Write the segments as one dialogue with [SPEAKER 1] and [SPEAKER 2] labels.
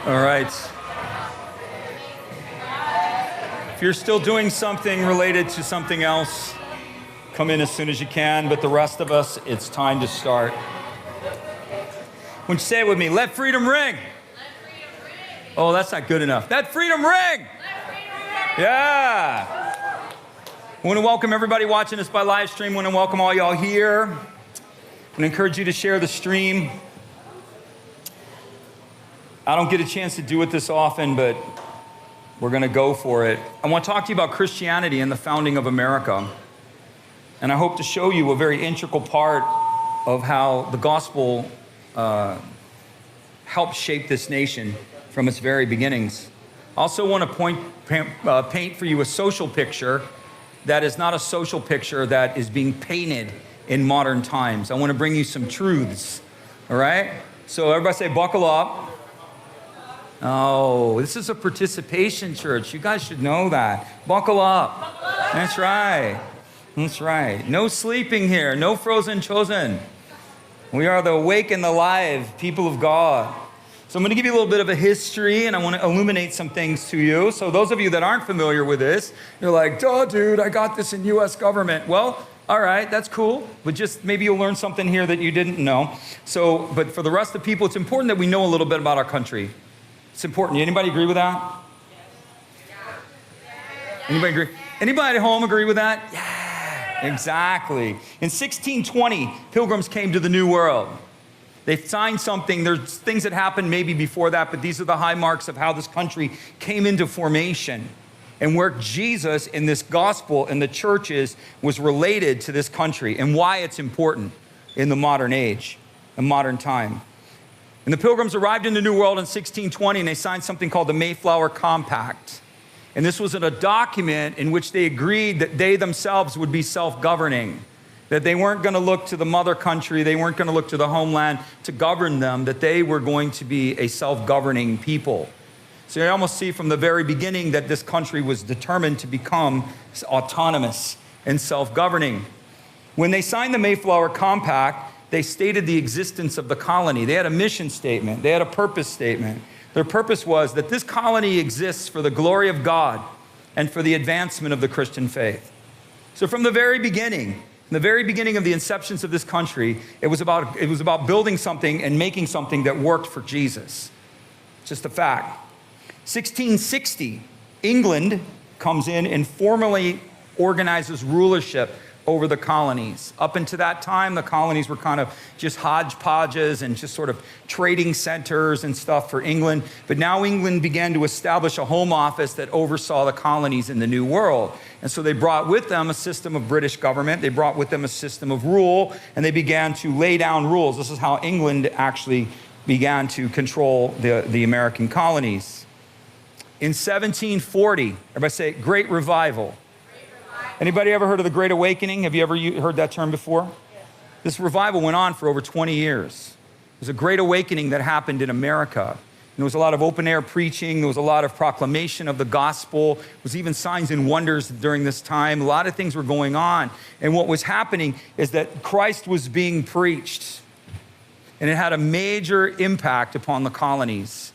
[SPEAKER 1] All right. If you're still doing something related to something else, come in as soon as you can. But the rest of us, it's time to start. Won't you say it with me? Let freedom ring. Oh, that's not good enough. Let freedom ring. Yeah. I want to welcome everybody watching us by live stream. I want to welcome all y'all here. I want to encourage you to share the stream. I don't get a chance to do it this often, but we're going to go for it. I want to talk to you about Christianity and the founding of America. And I hope to show you a very integral part of how the gospel helped shape this nation from its very beginnings. I also want to paint for you a social picture that is not a social picture that is being painted in modern times. I want to bring you some truths, all right? So everybody say, buckle up. Oh, this is a participation church. You guys should know that. Buckle up. That's right. That's right. No sleeping here. No frozen chosen. We are the awake and the alive people of God. So I'm going to give you a little bit of a history, and I want to illuminate some things to you. So those of you that aren't familiar with this, you're like, duh, dude, I got this in U.S. government. Well, all right, that's cool. But just maybe you'll learn something here that you didn't know. So, but for the rest of the people, it's important that we know a little bit about our country. It's important. Anybody agree with that? Anybody agree? Anybody at home agree with that? Yeah, exactly. In 1620, pilgrims came to the New World. They signed something. There's things that happened maybe before that, but these are the high marks of how this country came into formation and where Jesus in this gospel and the churches was related to this country and why it's important in the modern age, in modern time. And the pilgrims arrived in the New World in 1620, and they signed something called the Mayflower Compact. And this was a document in which they agreed that they themselves would be self-governing, that they weren't going to look to the mother country, they weren't going to look to the homeland to govern them, that they were going to be a self-governing people. So you almost see from the very beginning that this country was determined to become autonomous and self-governing. When they signed the Mayflower Compact, they stated the existence of the colony. They had a mission statement. They had a purpose statement. Their purpose was that this colony exists for the glory of God and for the advancement of the Christian faith. So from the very beginning of the inceptions of this country, it was about building something and making something that worked for Jesus. Just a fact. 1660, England comes in and formally organizes rulership over the colonies. Up until that time, the colonies were kind of just hodgepodges and just sort of trading centers and stuff for England. But now England began to establish a home office that oversaw the colonies in the New World. And so they brought with them a system of British government. They brought with them a system of rule, and they began to lay down rules. This is how England actually began to control the American colonies. In 1740, everybody say, Great Revival. Anybody ever heard of the Great Awakening? Have you ever heard that term before? Yes. This revival went on for over 20 years. It was a great awakening that happened in America. And there was a lot of open-air preaching. There was a lot of proclamation of the gospel. There was even signs and wonders during this time. A lot of things were going on. And what was happening is that Christ was being preached. And it had a major impact upon the colonies.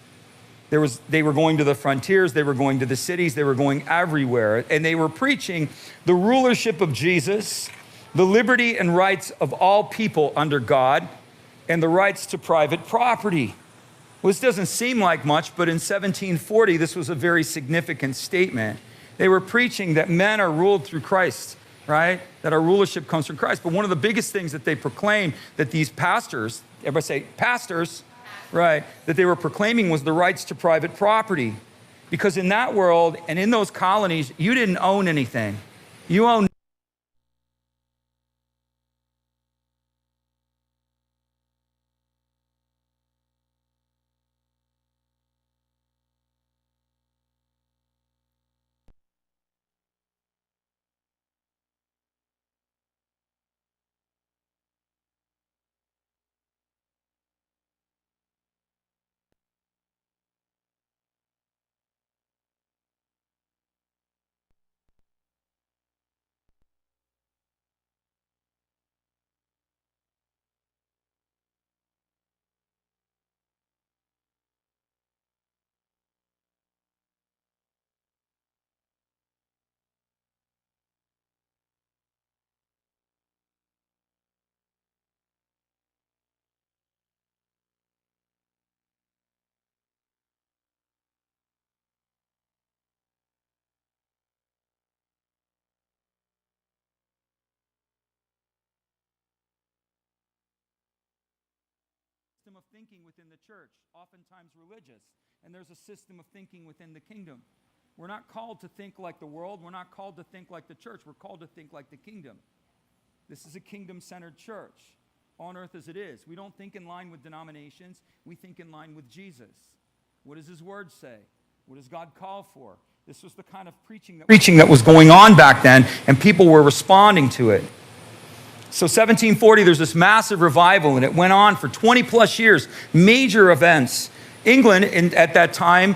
[SPEAKER 1] They were going to the frontiers, they were going to the cities, they were going everywhere, and they were preaching the rulership of Jesus, the liberty and rights of all people under God, and the rights to private property. Well, this doesn't seem like much, but in 1740, this was a very significant statement. They were preaching that men are ruled through Christ, right? That our rulership comes from Christ. But one of the biggest things that they proclaimed that these pastors, everybody say pastors, right, that they were proclaiming was the rights to private property. Because in that world and in those colonies, you didn't own anything. You owned of thinking within the church, oftentimes religious, and there's a system of thinking within the kingdom. We're not called to think like the world. We're not called to think like the church. We're called to think like the kingdom. This is a kingdom-centered church, on earth as it is. We don't think in line with denominations. We think in line with Jesus. What does his word say? What does God call for? This was the kind of preaching that was going on back then, and people were responding to it. So 1740, there's this massive revival, and it went on for 20 plus years, major events. England, at that time,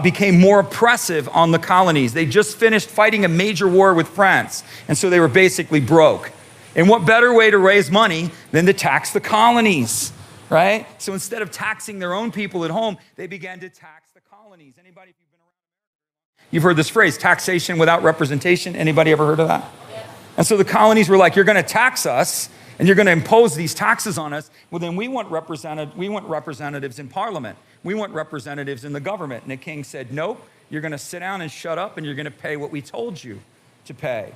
[SPEAKER 1] became more oppressive on the colonies. They just finished fighting a major war with France, and so they were basically broke. And what better way to raise money than to tax the colonies, right? So instead of taxing their own people at home, they began to tax the colonies. Anybody, if you've been around, you've heard this phrase, taxation without representation. Anybody ever heard of that? Yeah. And so the colonies were like, you're going to tax us, and you're going to impose these taxes on us. Well, then we want representatives in Parliament. We want representatives in the government. And the king said, nope, you're going to sit down and shut up, and you're going to pay what we told you to pay.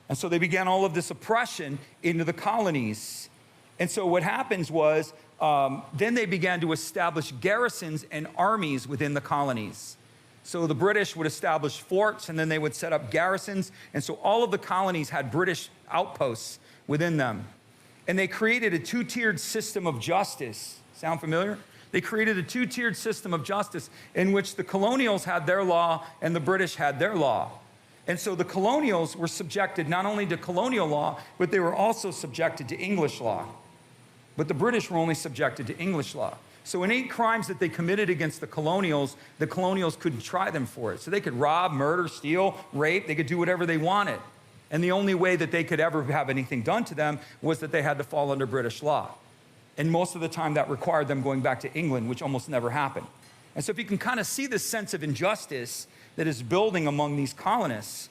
[SPEAKER 1] And so they began all of this oppression into the colonies. And so what happens was, then they began to establish garrisons and armies within the colonies. So the British would establish forts, and then they would set up garrisons. And so all of the colonies had British outposts within them. And they created a two-tiered system of justice. Sound familiar? They created a two-tiered system of justice in which the colonials had their law and the British had their law. And so the colonials were subjected not only to colonial law, but they were also subjected to English law. But the British were only subjected to English law. So any crimes that they committed against the colonials couldn't try them for it. So they could rob, murder, steal, rape, they could do whatever they wanted. And the only way that they could ever have anything done to them was that they had to fall under British law. And most of the time that required them going back to England, which almost never happened. And so if you can kind of see this sense of injustice that is building among these colonists.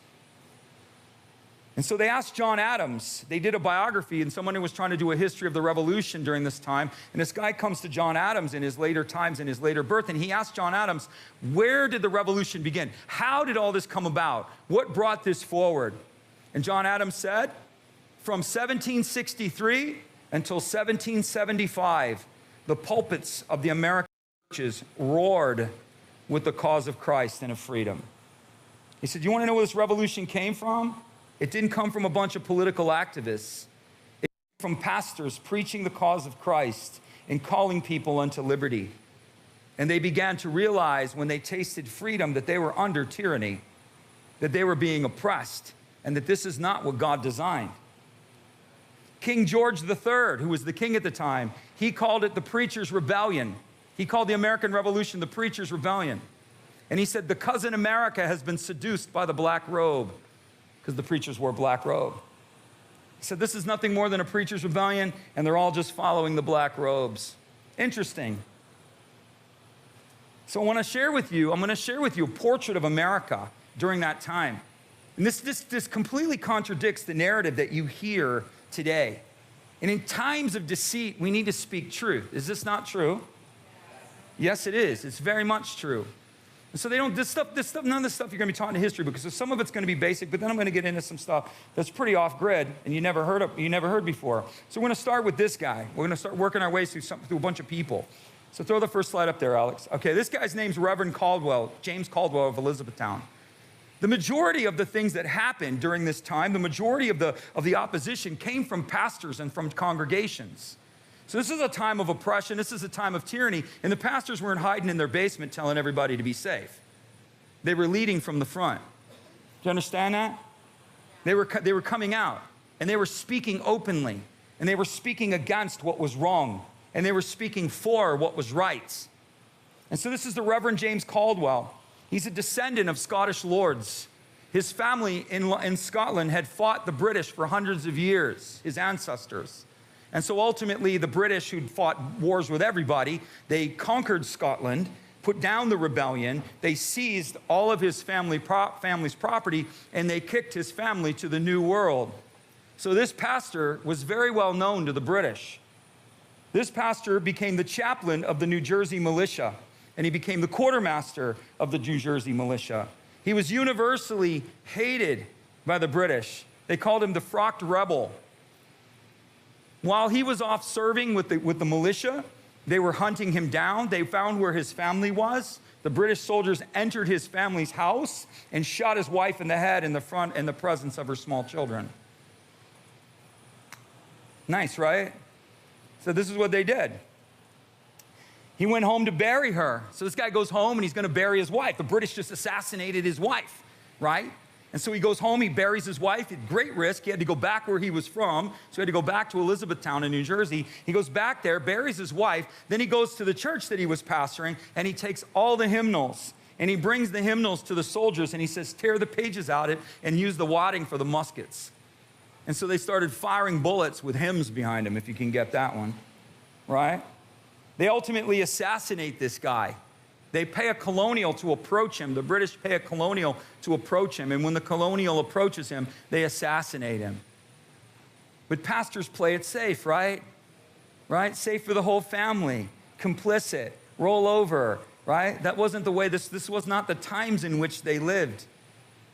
[SPEAKER 1] And so they asked John Adams, they did a biography, and someone who was trying to do a history of the revolution during this time, and this guy comes to John Adams in his later times, in his later birth, and he asked John Adams, where did the revolution begin? How did all this come about? What brought this forward? And John Adams said, from 1763 until 1775, the pulpits of the American churches roared with the cause of Christ and of freedom. He said, you want to know where this revolution came from? It didn't come from a bunch of political activists. It came from pastors preaching the cause of Christ and calling people unto liberty. And they began to realize when they tasted freedom that they were under tyranny, that they were being oppressed, and that this is not what God designed. King George III, who was the king at the time, he called it the Preacher's Rebellion. He called the American Revolution the Preacher's Rebellion. And he said, the cousin America has been seduced by the black robe, because the preachers wore black robe. He said, this is nothing more than a preacher's rebellion, and they're all just following the black robes. Interesting. So I'm going to share with you a portrait of America during that time. And this completely contradicts the narrative that you hear today. And in times of deceit, we need to speak truth. Is this not true? Yes, it is. It's very much true. And so none of this stuff you're going to be taught in a history book, because some of it's going to be basic, but then I'm going to get into some stuff that's pretty off grid and you never heard before. So we're going to start with this guy. We're going to start working our way through a bunch of people. So throw the first slide up there, Alex. Okay, this guy's name's Reverend Caldwell, James Caldwell of Elizabethtown. The majority of the things that happened during this time, the majority of the opposition came from pastors and from congregations. So this is a time of oppression, this is a time of tyranny, and the pastors weren't hiding in their basement telling everybody to be safe. They were leading from the front. Do you understand that? They were coming out, and they were speaking openly, and they were speaking against what was wrong, and they were speaking for what was right. And so this is the Reverend James Caldwell. He's a descendant of Scottish lords. His family in Scotland had fought the British for hundreds of years, his ancestors. And so ultimately, the British, who'd fought wars with everybody, they conquered Scotland, put down the rebellion, they seized all of his family's property, and they kicked his family to the New World. So this pastor was very well known to the British. This pastor became the chaplain of the New Jersey militia, and he became the quartermaster of the New Jersey militia. He was universally hated by the British. They called him the Frocked Rebel. While he was off serving with the militia, They were hunting him down. They found where his family was. The British soldiers entered his family's house and shot his wife in the head in the front in the presence of her small children. Nice, right? So this is what they did. He went home to bury her. So this guy goes home and he's going to bury his wife. The British just assassinated his wife, right? And so he goes home, he buries his wife at great risk. He had to go back where he was from. So he had to go back to Elizabethtown in New Jersey. He goes back there, buries his wife. Then he goes to the church that he was pastoring and he takes all the hymnals and he brings the hymnals to the soldiers and he says, tear the pages out of it and use the wadding for the muskets. And so they started firing bullets with hymns behind them, if you can get that one, right? They ultimately assassinate this guy. They pay a colonial to approach him. The British pay a colonial to approach him. And when the colonial approaches him, they assassinate him. But pastors play it safe, right? Right? Safe for the whole family. Complicit. Roll over, right? That wasn't the way, this was not the times in which they lived.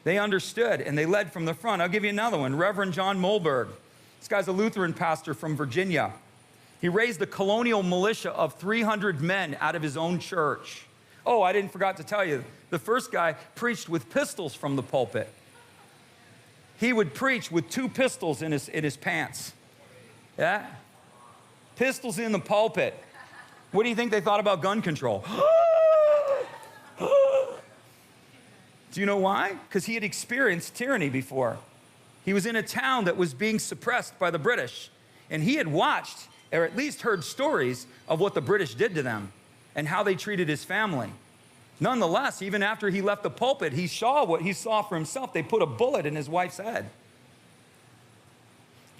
[SPEAKER 1] They understood and they led from the front. I'll give you another one. Reverend John Mulberg. This guy's a Lutheran pastor from Virginia. He raised a colonial militia of 300 men out of his own church. Oh, I didn't forget to tell you, the first guy preached with pistols from the pulpit. He would preach with 2 pistols in his pants. Yeah? Pistols in the pulpit. What do you think they thought about gun control? Do you know why? Because he had experienced tyranny before. He was in a town that was being suppressed by the British. And he had watched, or at least heard stories of what the British did to them and how they treated his family. Nonetheless, even after he left the pulpit, he saw what he saw for himself. They put a bullet in his wife's head.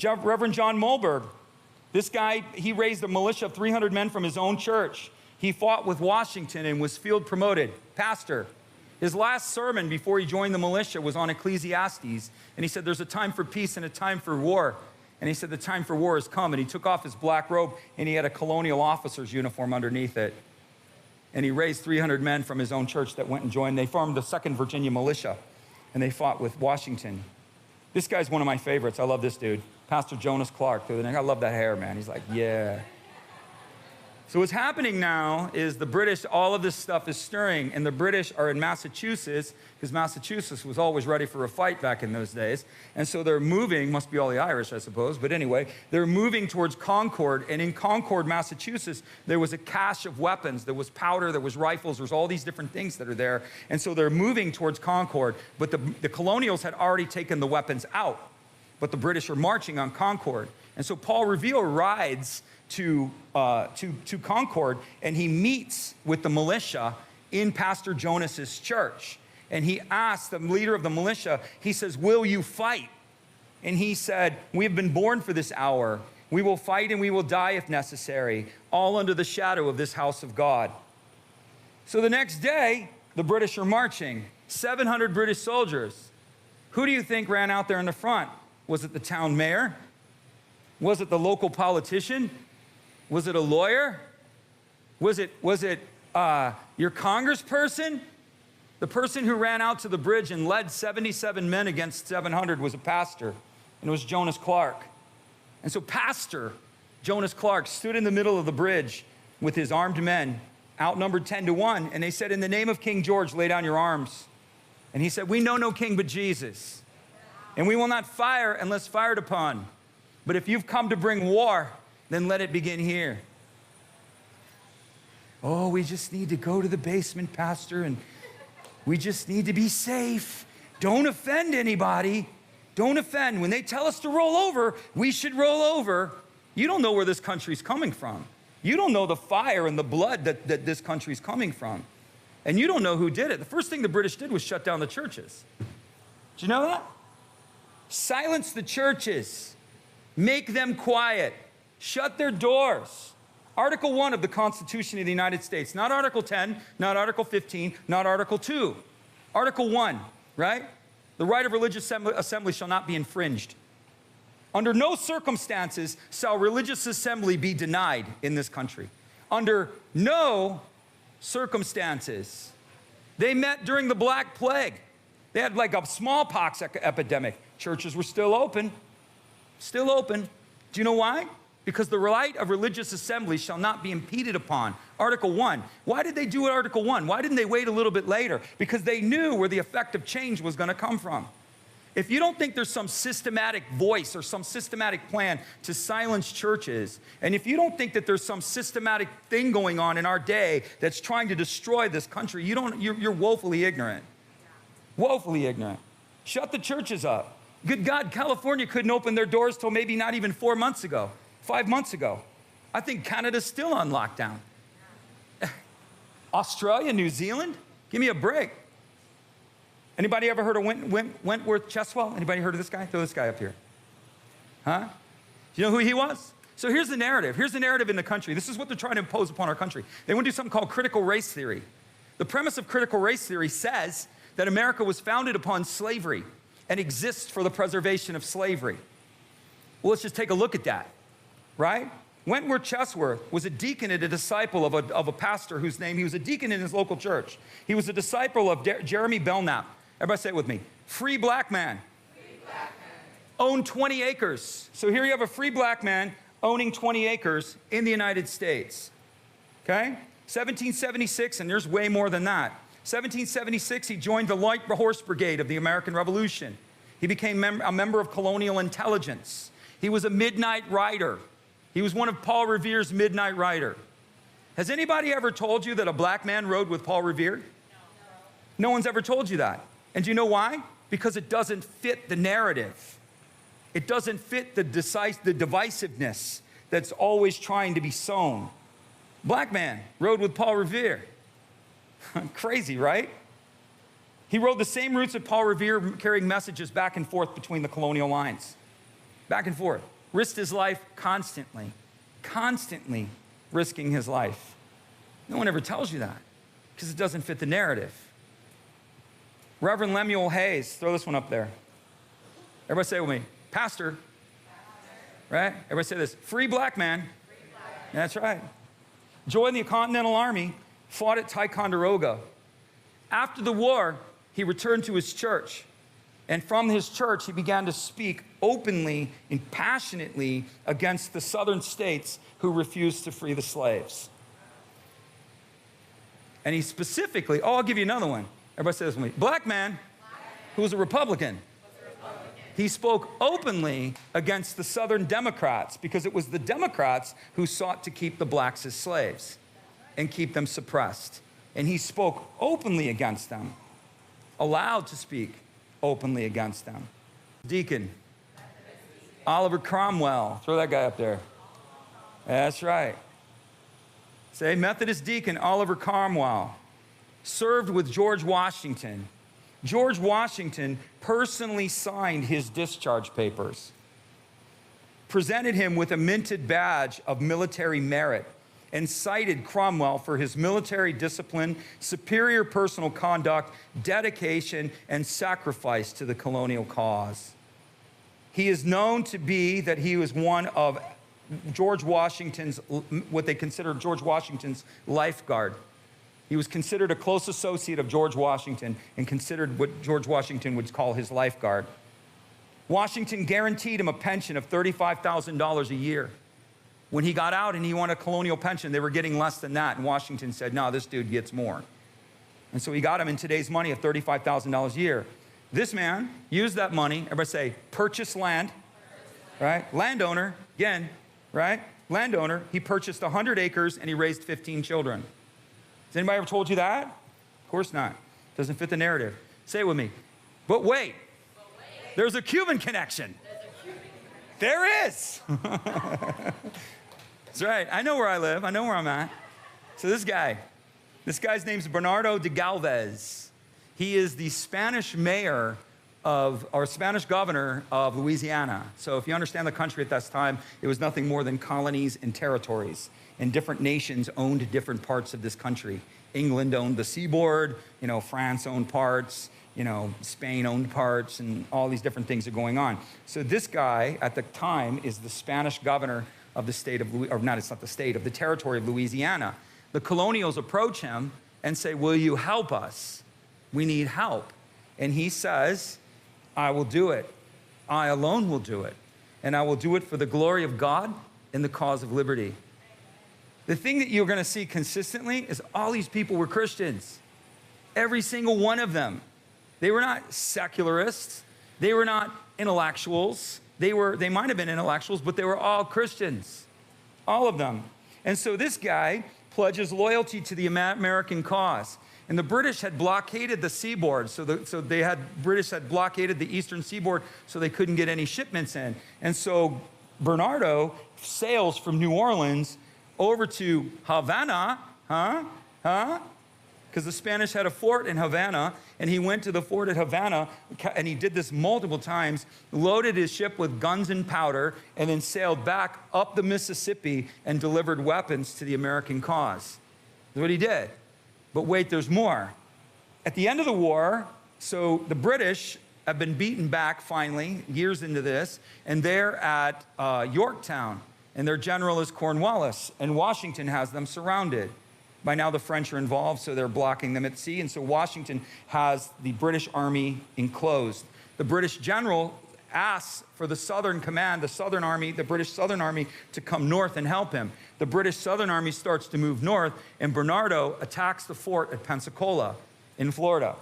[SPEAKER 1] Reverend John Mulberg, this guy, he raised a militia of 300 men from his own church. He fought with Washington and was field promoted, pastor. His last sermon before he joined the militia was on Ecclesiastes. And he said, there's a time for peace and a time for war. And he said, the time for war has come. And he took off his black robe and he had a colonial officer's uniform underneath it. And he raised 300 men from his own church that went and joined. They formed the 2nd Virginia Militia. And they fought with Washington. This guy's one of my favorites. I love this dude. Pastor Jonas Clark. I love that hair, man. He's like, yeah. So what's happening now is the British, all of this stuff is stirring, and the British are in Massachusetts, because Massachusetts was always ready for a fight back in those days. And so they're moving, must be all the Irish, I suppose, but anyway, they're moving towards Concord, and in Concord, Massachusetts, there was a cache of weapons. There was powder, there was rifles, there's all these different things that are there. And so they're moving towards Concord, but the colonials had already taken the weapons out, but the British are marching on Concord. And so Paul Revere rides to Concord, and he meets with the militia in Pastor Jonas's church. And he asked the leader of the militia, he says, will you fight? And he said, we have been born for this hour. We will fight and we will die if necessary, all under the shadow of this house of God. So the next day, the British are marching, 700 British soldiers. Who do you think ran out there in the front? Was it the town mayor? Was it the local politician? Was it a lawyer? Was it your congressperson? The person who ran out to the bridge and led 77 men against 700 was a pastor, and it was Jonas Clark. And so Pastor Jonas Clark stood in the middle of the bridge with his armed men, outnumbered 10-1, and they said, in the name of King George, lay down your arms. And he said, we know no king but Jesus, and we will not fire unless fired upon. But if you've come to bring war, then let it begin here. Oh, we just need to go to the basement, Pastor, and we just need to be safe. Don't offend anybody. Don't offend. When they tell us to roll over, we should roll over. You don't know where this country's coming from. You don't know the fire and the blood that this country's coming from. And you don't know who did it. The first thing the British did was shut down the churches. Did you know that? Silence the churches. Make them quiet. Shut their doors. Article 1 of the Constitution of the United States. Not Article 10, not Article 15, not Article 2. Article 1, right? The right of religious assembly shall not be infringed. Under no circumstances shall religious assembly be denied in this country. Under no circumstances. They met during the Black Plague. They had like a smallpox epidemic. Churches were still open. Still open. Do you know why? Because the right of religious assembly shall not be impeded upon. Article 1. Why did they do it Article 1? Why didn't they wait a little bit later? Because they knew where the effect of change was going to come from. If you don't think there's some systematic voice or some systematic plan to silence churches, and if you don't think that there's some systematic thing going on in our day that's trying to destroy this country, you're woefully ignorant. Woefully ignorant. Shut the churches up. Good God, California couldn't open their doors till maybe not even 4 months ago, 5 months ago. I think Canada's still on lockdown. Australia, New Zealand, give me a break. Anybody ever heard of Wentworth Cheswell? Anybody heard of this guy? Throw this guy up here. Huh? Do you know who he was? So here's the narrative. Here's the narrative in the country. This is what they're trying to impose upon our country. They want to do something called critical race theory. The premise of critical race theory says that America was founded upon slavery and exists for the preservation of slavery. Well, let's just take a look at that, right? Wentworth Chesworth was a deacon and a disciple of a pastor whose name, he was a deacon in his local church. He was a disciple of Jeremy Belknap. Everybody say it with me. Free black man. Free black man. Owned 20 acres. So here you have a free black man owning 20 acres in the United States. Okay? 1776, and there's way more than that. 1776, he joined the Light Horse Brigade of the American Revolution. He became a member of colonial intelligence. He was a midnight rider. He was one of Paul Revere's midnight rider. Has anybody ever told you that a black man rode with Paul Revere? No one's ever told you that. And do you know why? Because it doesn't fit the narrative. It doesn't fit the divisiveness that's always trying to be sown. Black man rode with Paul Revere. Crazy, right? He rode the same routes that Paul Revere, carrying messages back and forth between the colonial lines. Back and forth. Risked his life constantly risking his life. No one ever tells you that because it doesn't fit the narrative. Reverend Lemuel Hayes, throw this one up there. Everybody say it with me. Pastor. Right? Everybody say this. Free black man. Free black man. That's right. Joined the Continental Army, fought at Ticonderoga. After the war, he returned to his church. And from his church, he began to speak openly and passionately against the southern states who refused to free the slaves. And he specifically, I'll give you another one. Everybody say this with me. Black man who was a Republican. He spoke openly against the Southern Democrats because it was the Democrats who sought to keep the blacks as slaves and keep them suppressed. And he spoke openly against them, allowed to speak openly against them. Deacon. Oliver Cromwell. Throw that guy up there. That's right. Say Methodist deacon Oliver Cromwell. Served with George Washington. George Washington personally signed his discharge papers, presented him with a minted badge of military merit, and cited Cromwell for his military discipline, superior personal conduct, dedication, and sacrifice to the colonial cause. He is known to be that he was one of George Washington's, what they consider George Washington's lifeguard. He was considered a close associate of George Washington and considered what George Washington would call his lifeguard. Washington guaranteed him a pension of $35,000 a year. When he got out and he wanted a colonial pension, they were getting less than that. And Washington said, no, this dude gets more. And so he got him in today's money of $35,000 a year. This man used that money, everybody say, purchase land, right? Landowner, again, right? Landowner, he purchased 100 acres and he raised 15 children. Has anybody ever told you that? Of course not. Doesn't fit the narrative. Say it with me. But wait, there's a Cuban connection. There is. That's right. I know where I live. I know where I'm at. So this guy's name's Bernardo de Galvez. He is the Spanish mayor or Spanish governor of Louisiana. So if you understand the country at that time, it was nothing more than colonies and territories. And different nations owned different parts of this country. England owned the seaboard, France owned parts, Spain owned parts, and all these different things are going on. So this guy at the time is the Spanish governor of the state of, or not, it's not the state, of the territory of Louisiana. The colonials approach him and say, will you help us? We need help. And he says, I will do it. I alone will do it. And I will do it for the glory of God in the cause of liberty. The thing that you're going to see consistently is all these people were Christians. Every single one of them. They were not secularists. They were not intellectuals. They might have been intellectuals, but they were all Christians. All of them. And so this guy pledges loyalty to the American cause. And the British had blockaded the seaboard. British had blockaded the eastern seaboard so they couldn't get any shipments in. And so Bernardo sails from New Orleans over to Havana, because the Spanish had a fort in Havana, and he went to the fort at Havana, and he did this multiple times, loaded his ship with guns and powder, and then sailed back up the Mississippi and delivered weapons to the American cause. That's what he did. But wait, there's more. At the end of the war, so the British have been beaten back finally, years into this, and they're at Yorktown, and their general is Cornwallis, and Washington has them surrounded. By now the French are involved, so they're blocking them at sea, and so Washington has the British army enclosed. The British general asks for the Southern command, the British Southern Army, to come north and help him. The British Southern Army starts to move north, and Bernardo attacks the fort at Pensacola in Florida,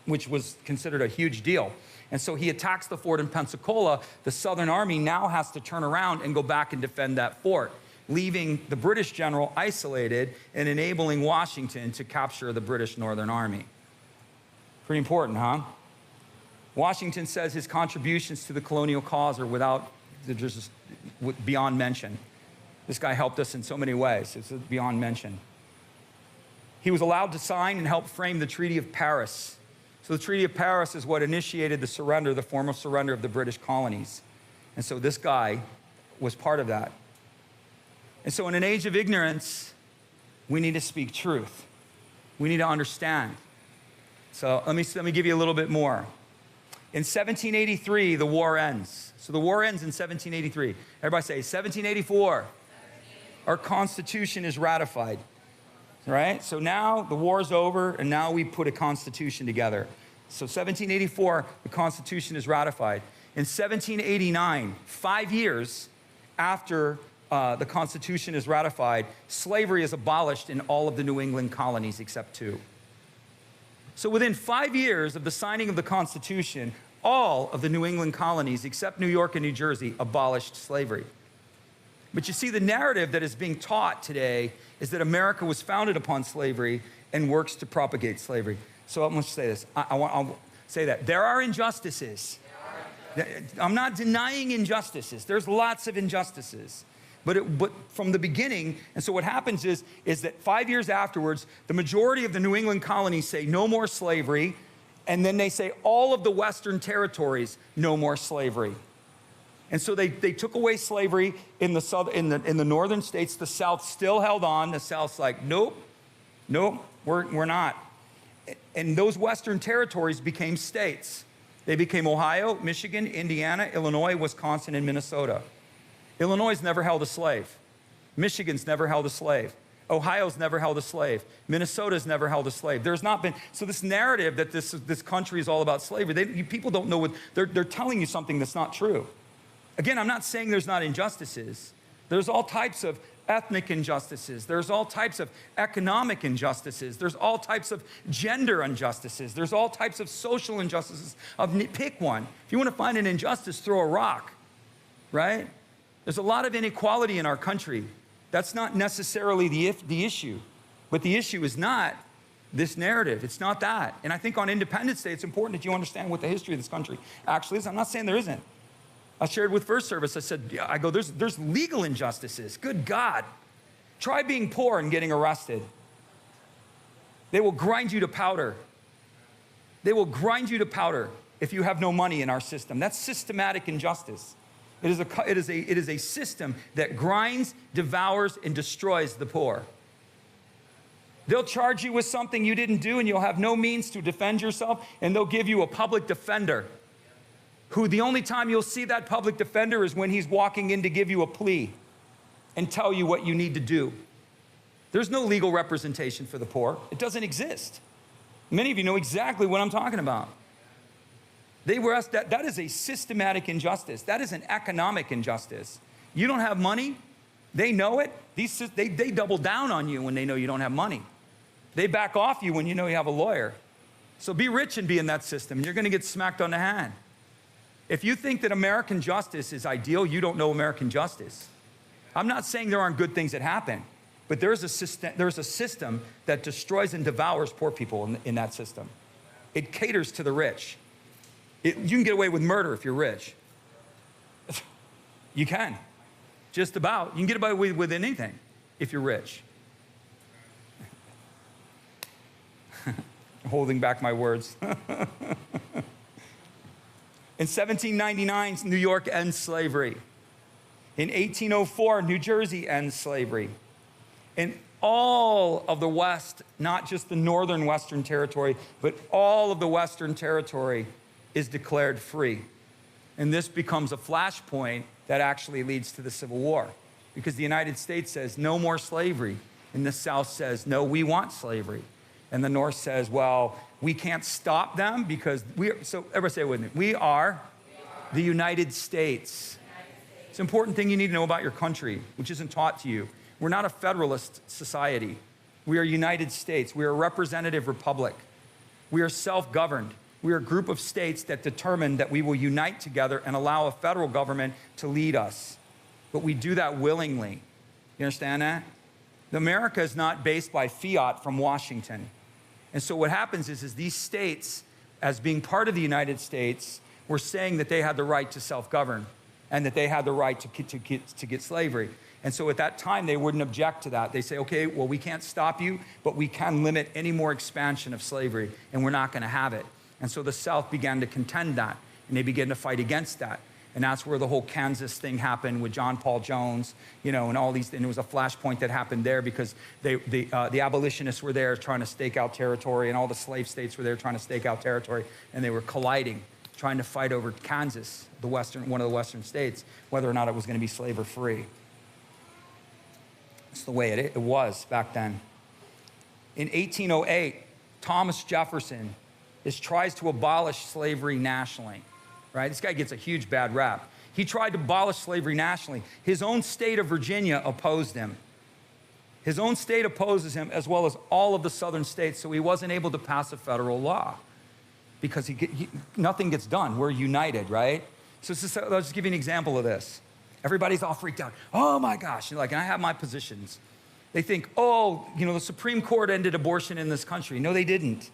[SPEAKER 1] which was considered a huge deal. And so he attacks the fort in Pensacola. The Southern Army now has to turn around and go back and defend that fort, leaving the British general isolated and enabling Washington to capture the British Northern Army. Pretty important, huh? Washington says his contributions to the colonial cause are just beyond mention. This guy helped us in so many ways. It's beyond mention. He was allowed to sign and help frame the Treaty of Paris. So the Treaty of Paris is what initiated the formal surrender of the British colonies. And so this guy was part of that. And so in an age of ignorance, we need to speak truth. We need to understand. So let me give you a little bit more. In 1783, the war ends. So the war ends in 1783. Everybody say 1784. Our Constitution is ratified. Right? So now the war's over, and now we put a Constitution together. So 1784, the Constitution is ratified. In 1789, 5 years after the Constitution is ratified, slavery is abolished in all of the New England colonies except 2. So within 5 years of the signing of the Constitution, all of the New England colonies except New York and New Jersey abolished slavery. But you see, the narrative that is being taught today is that America was founded upon slavery and works to propagate slavery. So I'm going to say this. I'll say that. There are injustices. I'm not denying injustices. There's lots of injustices. But from the beginning, and so what happens is that 5 years afterwards, the majority of the New England colonies say no more slavery, and then they say all of the Western territories, no more slavery. And so they took away slavery in the northern states. The South still held on. The South's like, nope, we're not. And those Western territories became states. They became Ohio, Michigan, Indiana, Illinois, Wisconsin, and Minnesota. Illinois never held a slave. Michigan's never held a slave. Ohio's never held a slave. Minnesota's never held a slave. There's not been, so this narrative that this country is all about slavery, people don't know they're telling you something that's not true. Again, I'm not saying there's not injustices. There's all types of ethnic injustices. There's all types of economic injustices. There's all types of gender injustices. There's all types of social injustices. Pick one. If you want to find an injustice, throw a rock, right? There's a lot of inequality in our country. That's not necessarily the issue. But the issue is not this narrative. It's not that. And I think on Independence Day, it's important that you understand what the history of this country actually is. I'm not saying there isn't. I shared with First Service, I said, there's legal injustices. Good God. Try being poor and getting arrested. They will grind you to powder. They will grind you to powder if you have no money in our system. That's systematic injustice. It is a system that grinds, devours, and destroys the poor. They'll charge you with something you didn't do, and you'll have no means to defend yourself, and they'll give you a public defender, who the only time you'll see that public defender is when he's walking in to give you a plea and tell you what you need to do. There's no legal representation for the poor. It doesn't exist. Many of you know exactly what I'm talking about. That is a systematic injustice. That is an economic injustice. You don't have money? They know it. They double down on you when they know you don't have money. They back off you when you know you have a lawyer. So be rich and be in that system. You're going to get smacked on the hand. If you think that American justice is ideal, you don't know American justice. I'm not saying there aren't good things that happen, but there's a system that destroys and devours poor people in that system. It caters to the rich. You can get away with murder if you're rich. You can. Just about. You can get away with anything if you're rich. Holding back my words. In 1799, New York ends slavery. In 1804, New Jersey ends slavery. In all of the West, not just the northern Western territory, but all of the Western territory is declared free. And this becomes a flashpoint that actually leads to the Civil War. Because the United States says, no more slavery. And the South says, no, we want slavery. And the North says, well, we can't stop them because so everybody say it with me. We are the United States. It's an important thing you need to know about your country, which isn't taught to you. We're not a federalist society. We are United States. We are a representative republic. We are self-governed. We are a group of states that determine that we will unite together and allow a federal government to lead us. But we do that willingly. You understand that? America is not based by fiat from Washington. And so what happens is these states, as being part of the United States, were saying that they had the right to self-govern and that they had the right to get slavery. And so at that time, they wouldn't object to that. They say, okay, well, we can't stop you, but we can limit any more expansion of slavery, and we're not going to have it. And so the South began to contend that, and they began to fight against that. And that's where the whole Kansas thing happened with John Paul Jones, and all these, and it was a flashpoint that happened there because the abolitionists were there trying to stake out territory, and all the slave states were there trying to stake out territory, and they were colliding, trying to fight over Kansas, one of the western states, whether or not it was going to be slave or free. That's the way it was back then. In 1808, Thomas Jefferson tries to abolish slavery nationally. Right? This guy gets a huge bad rap. He tried to abolish slavery nationally. His own state of Virginia opposed him. His own state opposes him as well as all of the southern states, so he wasn't able to pass a federal law because nothing ggets done. We're united, right? So I'll just give you an example of this. Everybody's all freaked out. Oh my gosh, and I have my positions. They think, the Supreme Court ended abortion in this country. No, they didn't.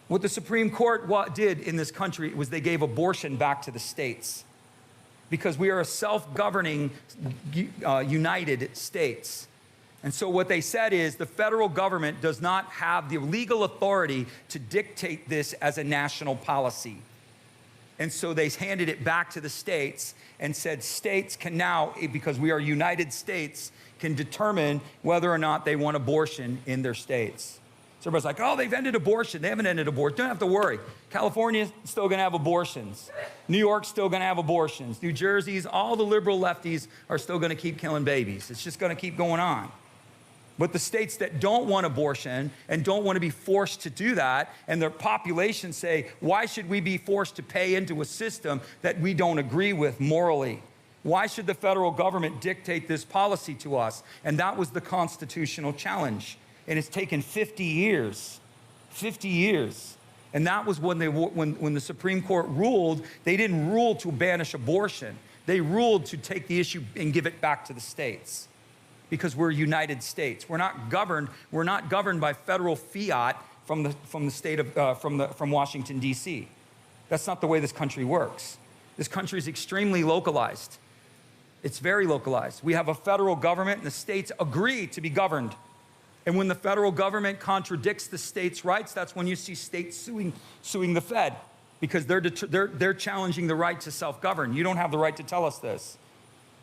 [SPEAKER 1] What the Supreme Court did in this country was they gave abortion back to the states because we are a self-governing United States. And so what they said is the federal government does not have the legal authority to dictate this as a national policy. And so they handed it back to the states and said states can now, because we are United States, can determine whether or not they want abortion in their states. So everybody's like, oh, they've ended abortion. They haven't ended abortion. Don't have to worry. California's still going to have abortions. New York's still going to have abortions. New Jersey's, all the liberal lefties are still going to keep killing babies. It's just going to keep going on. But the states that don't want abortion and don't want to be forced to do that, and their populations say, why should we be forced to pay into a system that we don't agree with morally? Why should the federal government dictate this policy to us? And that was the constitutional challenge. And it's taken 50 years. 50 years. And that was when the Supreme Court ruled. They didn't rule to banish abortion. They ruled to take the issue and give it back to the states. Because we're United States. We're not governed by federal fiat from the state of from Washington, D.C. That's not the way this country works. This country is extremely localized. It's very localized. We have a federal government, and the states agree to be governed. And when the federal government contradicts the states' rights, that's when you see states suing the Fed, because they're challenging the right to self-govern. You don't have the right to tell us this.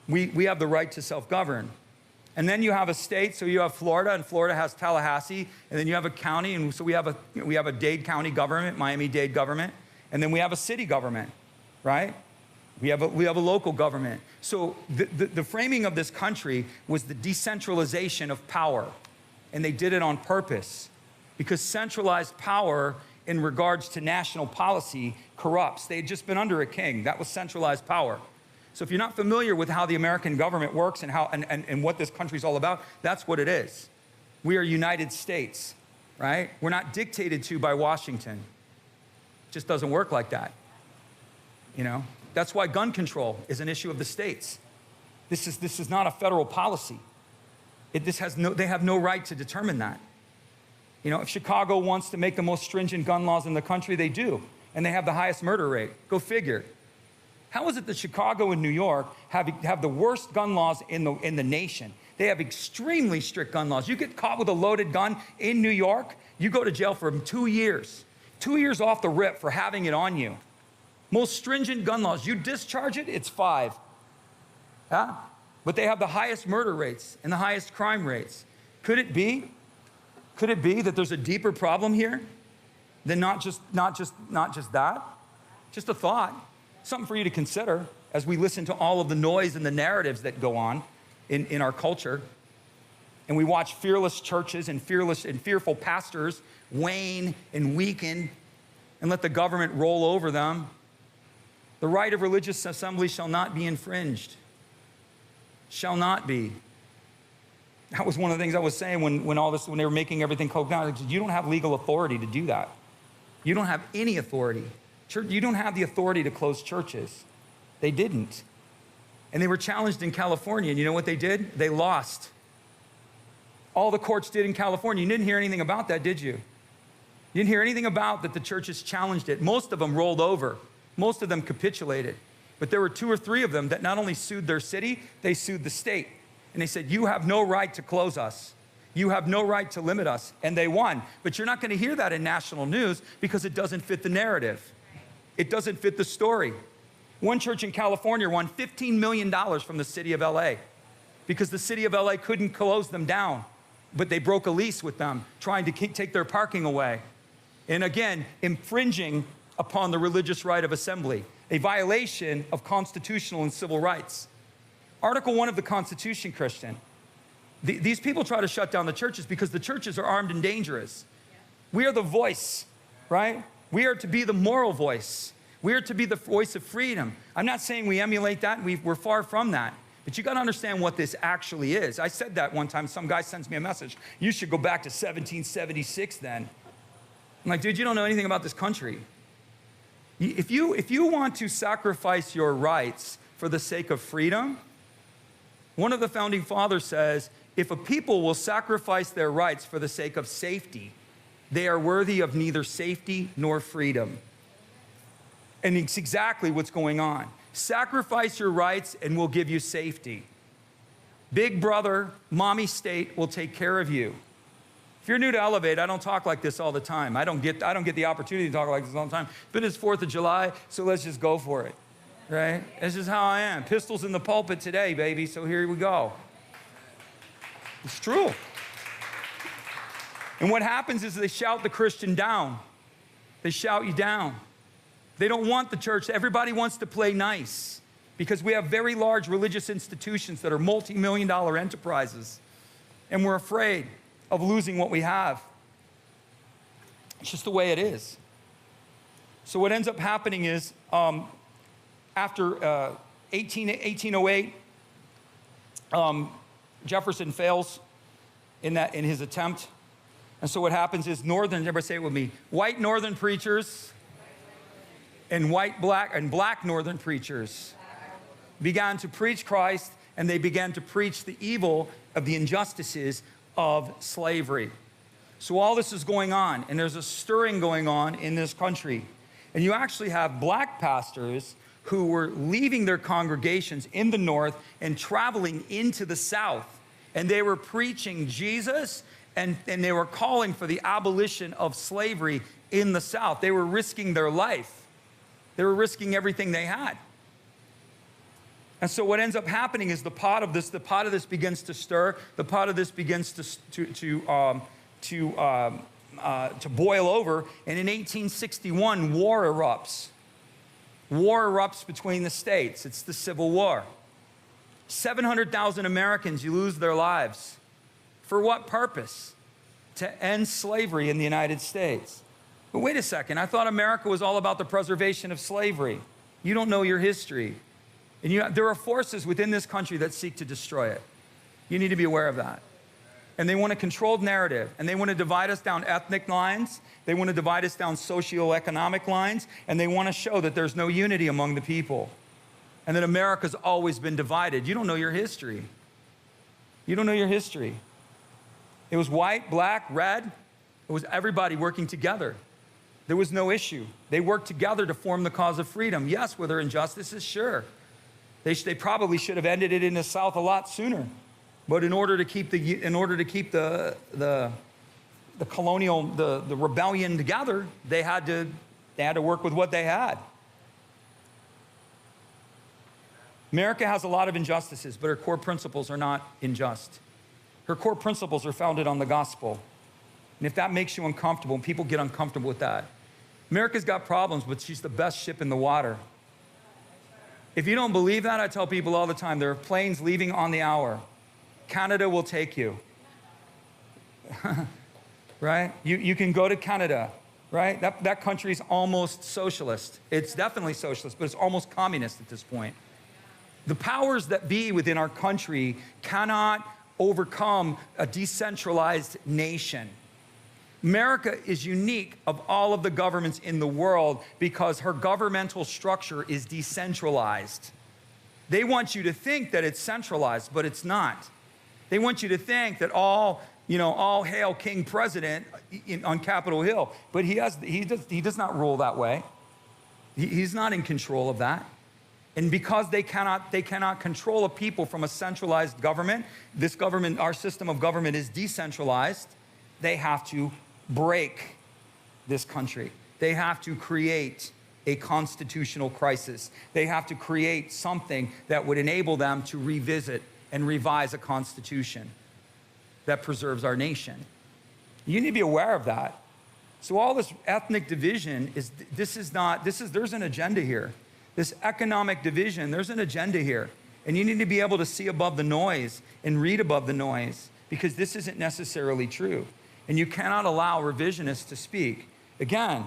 [SPEAKER 1] We have the right to self-govern. And then you have a state, so you have Florida, and Florida has Tallahassee, and then you have a county, and so we have a Dade County government, Miami-Dade government, and then we have a city government, right? We have a local government. So the framing of this country was the decentralization of power. And they did it on purpose because centralized power in regards to national policy corrupts. They had just been under a king. That was centralized power. So if you're not familiar with how the American government works and, and what this country's all about, that's what it is. We are United States, right? We're not dictated to by Washington. It just doesn't work like that. You know, that's why gun control is an issue of the states. This is not a federal policy. They have no right to determine that. You know, if Chicago wants to make the most stringent gun laws in the country, they do. And they have the highest murder rate. Go figure. How is it that Chicago and New York have the worst gun laws in the nation? They have extremely strict gun laws. You get caught with a loaded gun in New York, you go to jail for 2 years. 2 years off the rip for having it on you. Most stringent gun laws. You discharge it, it's 5. Yeah? But they have the highest murder rates and the highest crime rates. Could it be that there's a deeper problem here than not just that? Just a thought. Something for you to consider as we listen to all of the noise and the narratives that go on in our culture. And we watch fearless churches and fearful pastors wane and weaken and let the government roll over them. The right of religious assembly shall not be infringed. Shall not be. That was one of the things I was saying when they were making everything code down. You don't have legal authority to do that. You don't have any authority. You don't have the authority to close churches. They didn't. And they were challenged in California. And you know what they did? They lost. All the courts did in California. You didn't hear anything about that, did you? You didn't hear anything about that the churches challenged it. Most of them rolled over. Most of them capitulated. But there were 2 or 3 of them that not only sued their city, they sued the state. And they said, you have no right to close us. You have no right to limit us. And they won. But you're not going to hear that in national news because it doesn't fit the narrative. It doesn't fit the story. One church in California won $15 million from the city of LA because the city of LA couldn't close them down. But they broke a lease with them, trying to take their parking away. And again, infringing upon the religious right of assembly, a violation of constitutional and civil rights. Article 1 of the Constitution, Christian. These people try to shut down the churches because the churches are armed and dangerous. We are the voice, right? We are to be the moral voice. We are to be the voice of freedom. I'm not saying we emulate that. We're far from that. But you got to understand what this actually is. I said that one time. Some guy sends me a message. You should go back to 1776 then. I'm like, dude, you don't know anything about this country. If you want to sacrifice your rights for the sake of freedom, one of the founding fathers says, if a people will sacrifice their rights for the sake of safety, they are worthy of neither safety nor freedom. And it's exactly what's going on. Sacrifice your rights and we'll give you safety. Big brother, mommy state will take care of you. If you're new to Elevate, I don't talk like this all the time. I don't get the opportunity to talk like this all the time. But it's 4th of July, so let's just go for it, right? This is how I am. Pistols in the pulpit today, baby, so here we go. It's true. And what happens is they shout the Christian down. They shout you down. They don't want the church. Everybody wants to play nice because we have very large religious institutions that are multi-million-dollar enterprises, and we're afraid of losing what we have. It's just the way it is. So what ends up happening is after 1808, Jefferson fails in his attempt. And so what happens is everybody say it with me, white northern preachers and black northern preachers began to preach Christ, and they began to preach the evil of the injustices of slavery. So all this is going on, and there's a stirring going on in this country. And you actually have black pastors who were leaving their congregations in the north and traveling into the south. And they were preaching Jesus, and they were calling for the abolition of slavery in the south. They were risking their life. They were risking everything they had. And so what ends up happening is the pot of this begins to stir. The pot of this begins to boil over. And in 1861, war erupts. War erupts between the states. It's the Civil War. 700,000 Americans lose their lives. For what purpose? To end slavery in the United States. But wait a second. I thought America was all about the preservation of slavery. You don't know your history. And there are forces within this country that seek to destroy it. You need to be aware of that. And they want a controlled narrative. And they want to divide us down ethnic lines. They want to divide us down socioeconomic lines. And they want to show that there's no unity among the people. And that America's always been divided. You don't know your history. You don't know your history. It was white, black, red. It was everybody working together. There was no issue. They worked together to form the cause of freedom. Yes, were there injustices? Sure. They probably should have ended it in the South a lot sooner. But in order to keep the colonial, the rebellion together, they had to work with what they had. America has a lot of injustices, but her core principles are not unjust. Her core principles are founded on the gospel. And if that makes you uncomfortable, and people get uncomfortable with that, America's got problems, but she's the best ship in the water. If you don't believe that, I tell people all the time, there are planes leaving on the hour. Canada will take you. Right? You can go to Canada, right? That country's almost socialist. It's definitely socialist, but it's almost communist at this point. The powers that be within our country cannot overcome a decentralized nation. America is unique of all of the governments in the world because her governmental structure is decentralized. They want you to think that it's centralized, but it's not. They want you to think that all hail King President on Capitol Hill, but he does not rule that way. He's not in control of that. And because they cannot control a people from a centralized government, this government, our system of government is decentralized, they have to break this country. They have to create a constitutional crisis. They have to create something that would enable them to revisit and revise a constitution that preserves our nation. You need to be aware of that. So all this ethnic division there's an agenda here. This economic division, there's an agenda here. And you need to be able to see above the noise and read above the noise because this isn't necessarily true. And you cannot allow revisionists to speak. Again,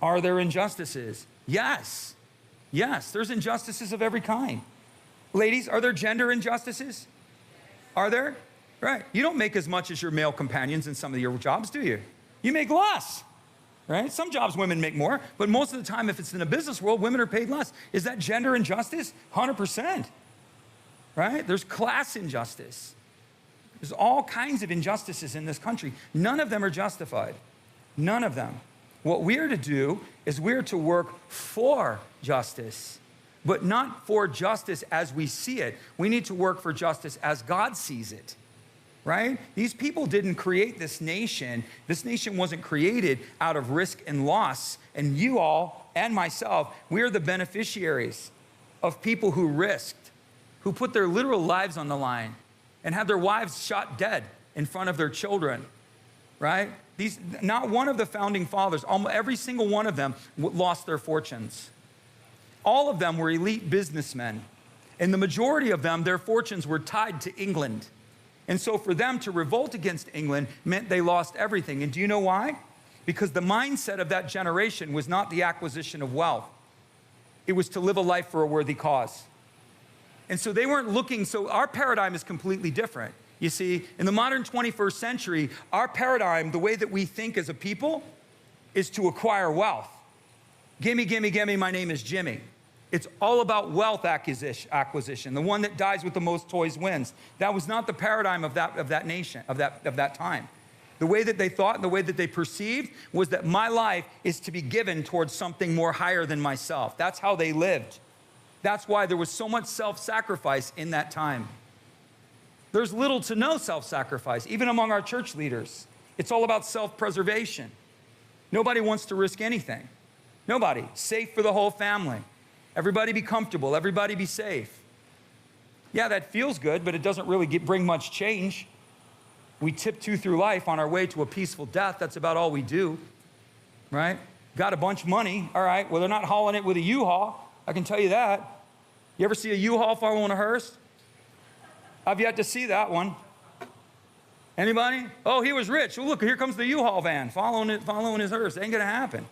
[SPEAKER 1] are there injustices? Yes. Yes, there's injustices of every kind. Ladies, are there gender injustices? Are there? Right. You don't make as much as your male companions in some of your jobs, do you? You make less. Right? Some jobs women make more, but most of the time, if it's in a business world, women are paid less. Is that gender injustice? 100%. Right? There's class injustice. There's all kinds of injustices in this country. None of them are justified. None of them. What we are to do is we're to work for justice, but not for justice as we see it. We need to work for justice as God sees it. Right? These people didn't create this nation. This nation wasn't created out of risk and loss. And you all and myself, we are the beneficiaries of people who risked, who put their literal lives on the line and had their wives shot dead in front of their children. Right? Not one of the founding fathers, almost every single one of them lost their fortunes. All of them were elite businessmen. And the majority of them, their fortunes were tied to England. And so for them to revolt against England meant they lost everything. And do you know why? Because the mindset of that generation was not the acquisition of wealth. It was to live a life for a worthy cause. And so they weren't looking, so our paradigm is completely different. You see, in the modern 21st century, our paradigm, the way that we think as a people, is to acquire wealth. Gimme, gimme, gimme, my name is Jimmy. It's all about wealth acquisition. The one that dies with the most toys wins. That was not the paradigm of that nation, of that time. The way that they thought and the way that they perceived was that my life is to be given towards something more higher than myself. That's how they lived. That's why there was so much self-sacrifice in that time. There's little to no self-sacrifice, even among our church leaders. It's all about self-preservation. Nobody wants to risk anything. Nobody. Safe for the whole family. Everybody be comfortable. Everybody be safe. Yeah, that feels good, but it doesn't really bring much change. We tiptoe through life on our way to a peaceful death. That's about all we do, right? Got a bunch of money. All right, well, they're not hauling it with a U-Haul. I can tell you that. You ever see a U-Haul following a hearse? I've yet to see that one. Anybody? Oh, he was rich. Oh, look, here comes the U-Haul van following his hearse. It ain't going to happen.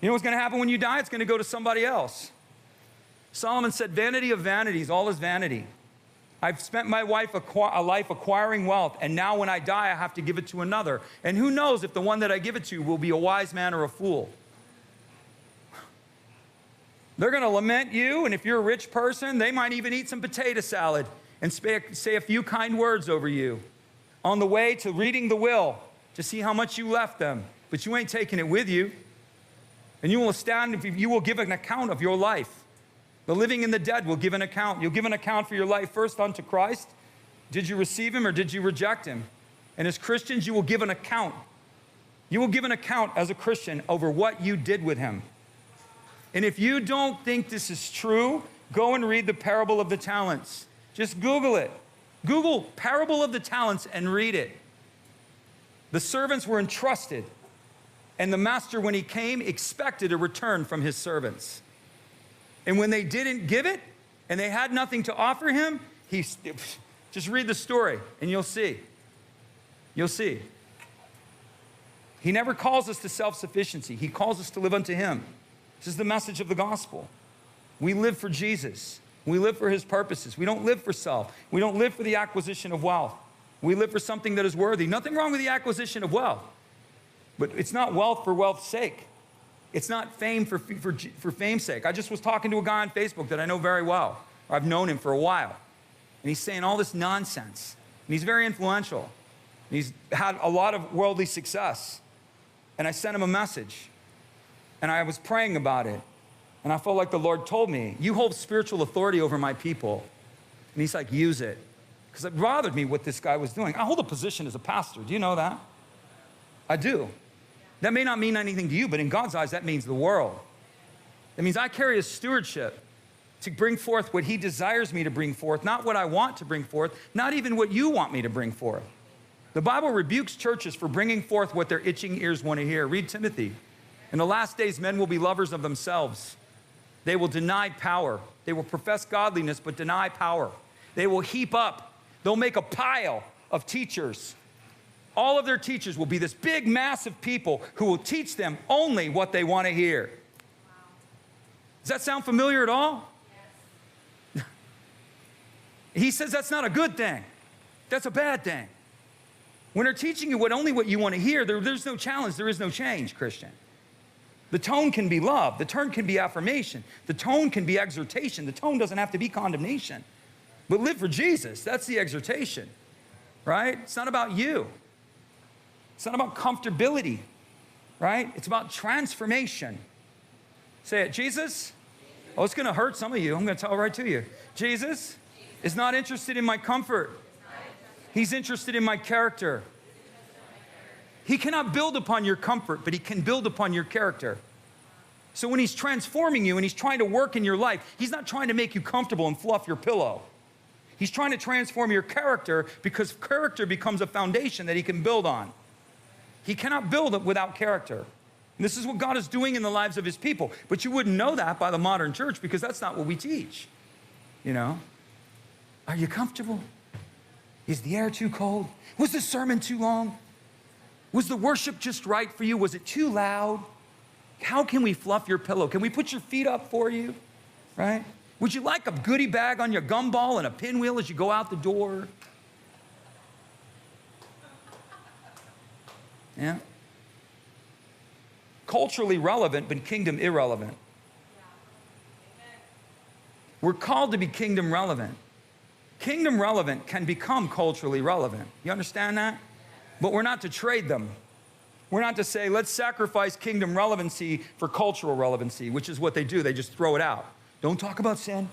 [SPEAKER 1] You know what's going to happen when you die? It's going to go to somebody else. Solomon said, vanity of vanities, all is vanity. I've spent my life acquiring wealth, and now when I die, I have to give it to another. And who knows if the one that I give it to will be a wise man or a fool. They're going to lament you, and if you're a rich person, they might even eat some potato salad and say a few kind words over you on the way to reading the will to see how much you left them. But you ain't taking it with you. And you will stand, you will give an account of your life. The living and the dead will give an account. You'll give an account for your life first unto Christ. Did you receive him or did you reject him? And as Christians, you will give an account. You will give an account as a Christian over what you did with him. And if you don't think this is true, go and read the parable of the talents. Just Google it. Google parable of the talents and read it. The servants were entrusted, and the master, when he came, expected a return from his servants. And when they didn't give it, and they had nothing to offer him, just read the story, and you'll see. You'll see. He never calls us to self-sufficiency. He calls us to live unto him. This is the message of the gospel. We live for Jesus. We live for his purposes. We don't live for self. We don't live for the acquisition of wealth. We live for something that is worthy. Nothing wrong with the acquisition of wealth. But it's not wealth for wealth's sake. It's not fame for fame's sake. I just was talking to a guy on Facebook that I know very well. I've known him for a while. And he's saying all this nonsense. And he's very influential. And he's had a lot of worldly success. And I sent him a message. And I was praying about it. And I felt like the Lord told me, you hold spiritual authority over my people. And he's like, use it. Because it bothered me what this guy was doing. I hold a position as a pastor. Do you know that? I do. That may not mean anything to you, but in God's eyes, that means the world. It means I carry a stewardship to bring forth what he desires me to bring forth, not what I want to bring forth, not even what you want me to bring forth. The Bible rebukes churches for bringing forth what their itching ears want to hear. Read Timothy. In the last days, men will be lovers of themselves. They will deny power. They will profess godliness, but deny power. They will heap up. They'll make a pile of teachers. All of their teachers will be this big, massive people who will teach them only what they want to hear. Wow. Does that sound familiar at all? Yes. He says that's not a good thing. That's a bad thing. When they're teaching you only what you want to hear, there's no challenge, there is no change, Christian. The tone can be love. The tone can be affirmation. The tone can be exhortation. The tone doesn't have to be condemnation. But live for Jesus. That's the exhortation, right? It's not about you. It's not about comfortability, right? It's about transformation. Say it, Jesus. Oh, it's going to hurt some of you. I'm going to tell it right to you. Jesus is not interested in my comfort. He's interested in my character. He cannot build upon your comfort, but he can build upon your character. So when he's transforming you and he's trying to work in your life, he's not trying to make you comfortable and fluff your pillow. He's trying to transform your character because character becomes a foundation that he can build on. He cannot build it without character. And this is what God is doing in the lives of his people. But you wouldn't know that by the modern church because that's not what we teach. You know? Are you comfortable? Is the air too cold? Was the sermon too long? Was the worship just right for you? Was it too loud? How can we fluff your pillow? Can we put your feet up for you? Right? Would you like a goodie bag on your gumball and a pinwheel as you go out the door? Yeah. Culturally relevant, but kingdom irrelevant. We're called to be kingdom relevant. Kingdom relevant can become culturally relevant. You understand that? But we're not to trade them. We're not to say, let's sacrifice kingdom relevancy for cultural relevancy, which is what they do. They just throw it out. Don't talk about sin.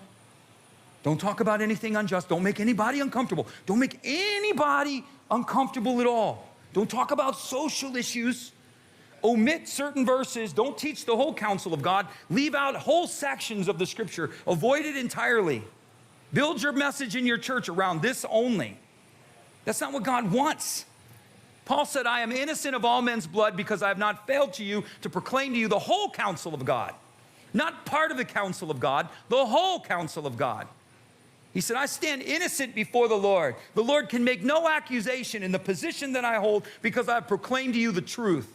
[SPEAKER 1] Don't talk about anything unjust. Don't make anybody uncomfortable. Don't make anybody uncomfortable at all. Don't talk about social issues. Omit certain verses. Don't teach the whole counsel of God. Leave out whole sections of the scripture. Avoid it entirely. Build your message in your church around this only. That's not what God wants. Paul said, I am innocent of all men's blood because I have not failed to you to proclaim to you the whole counsel of God. Not part of the counsel of God, the whole counsel of God. He said, I stand innocent before the Lord. The Lord can make no accusation in the position that I hold because I have proclaimed to you the truth.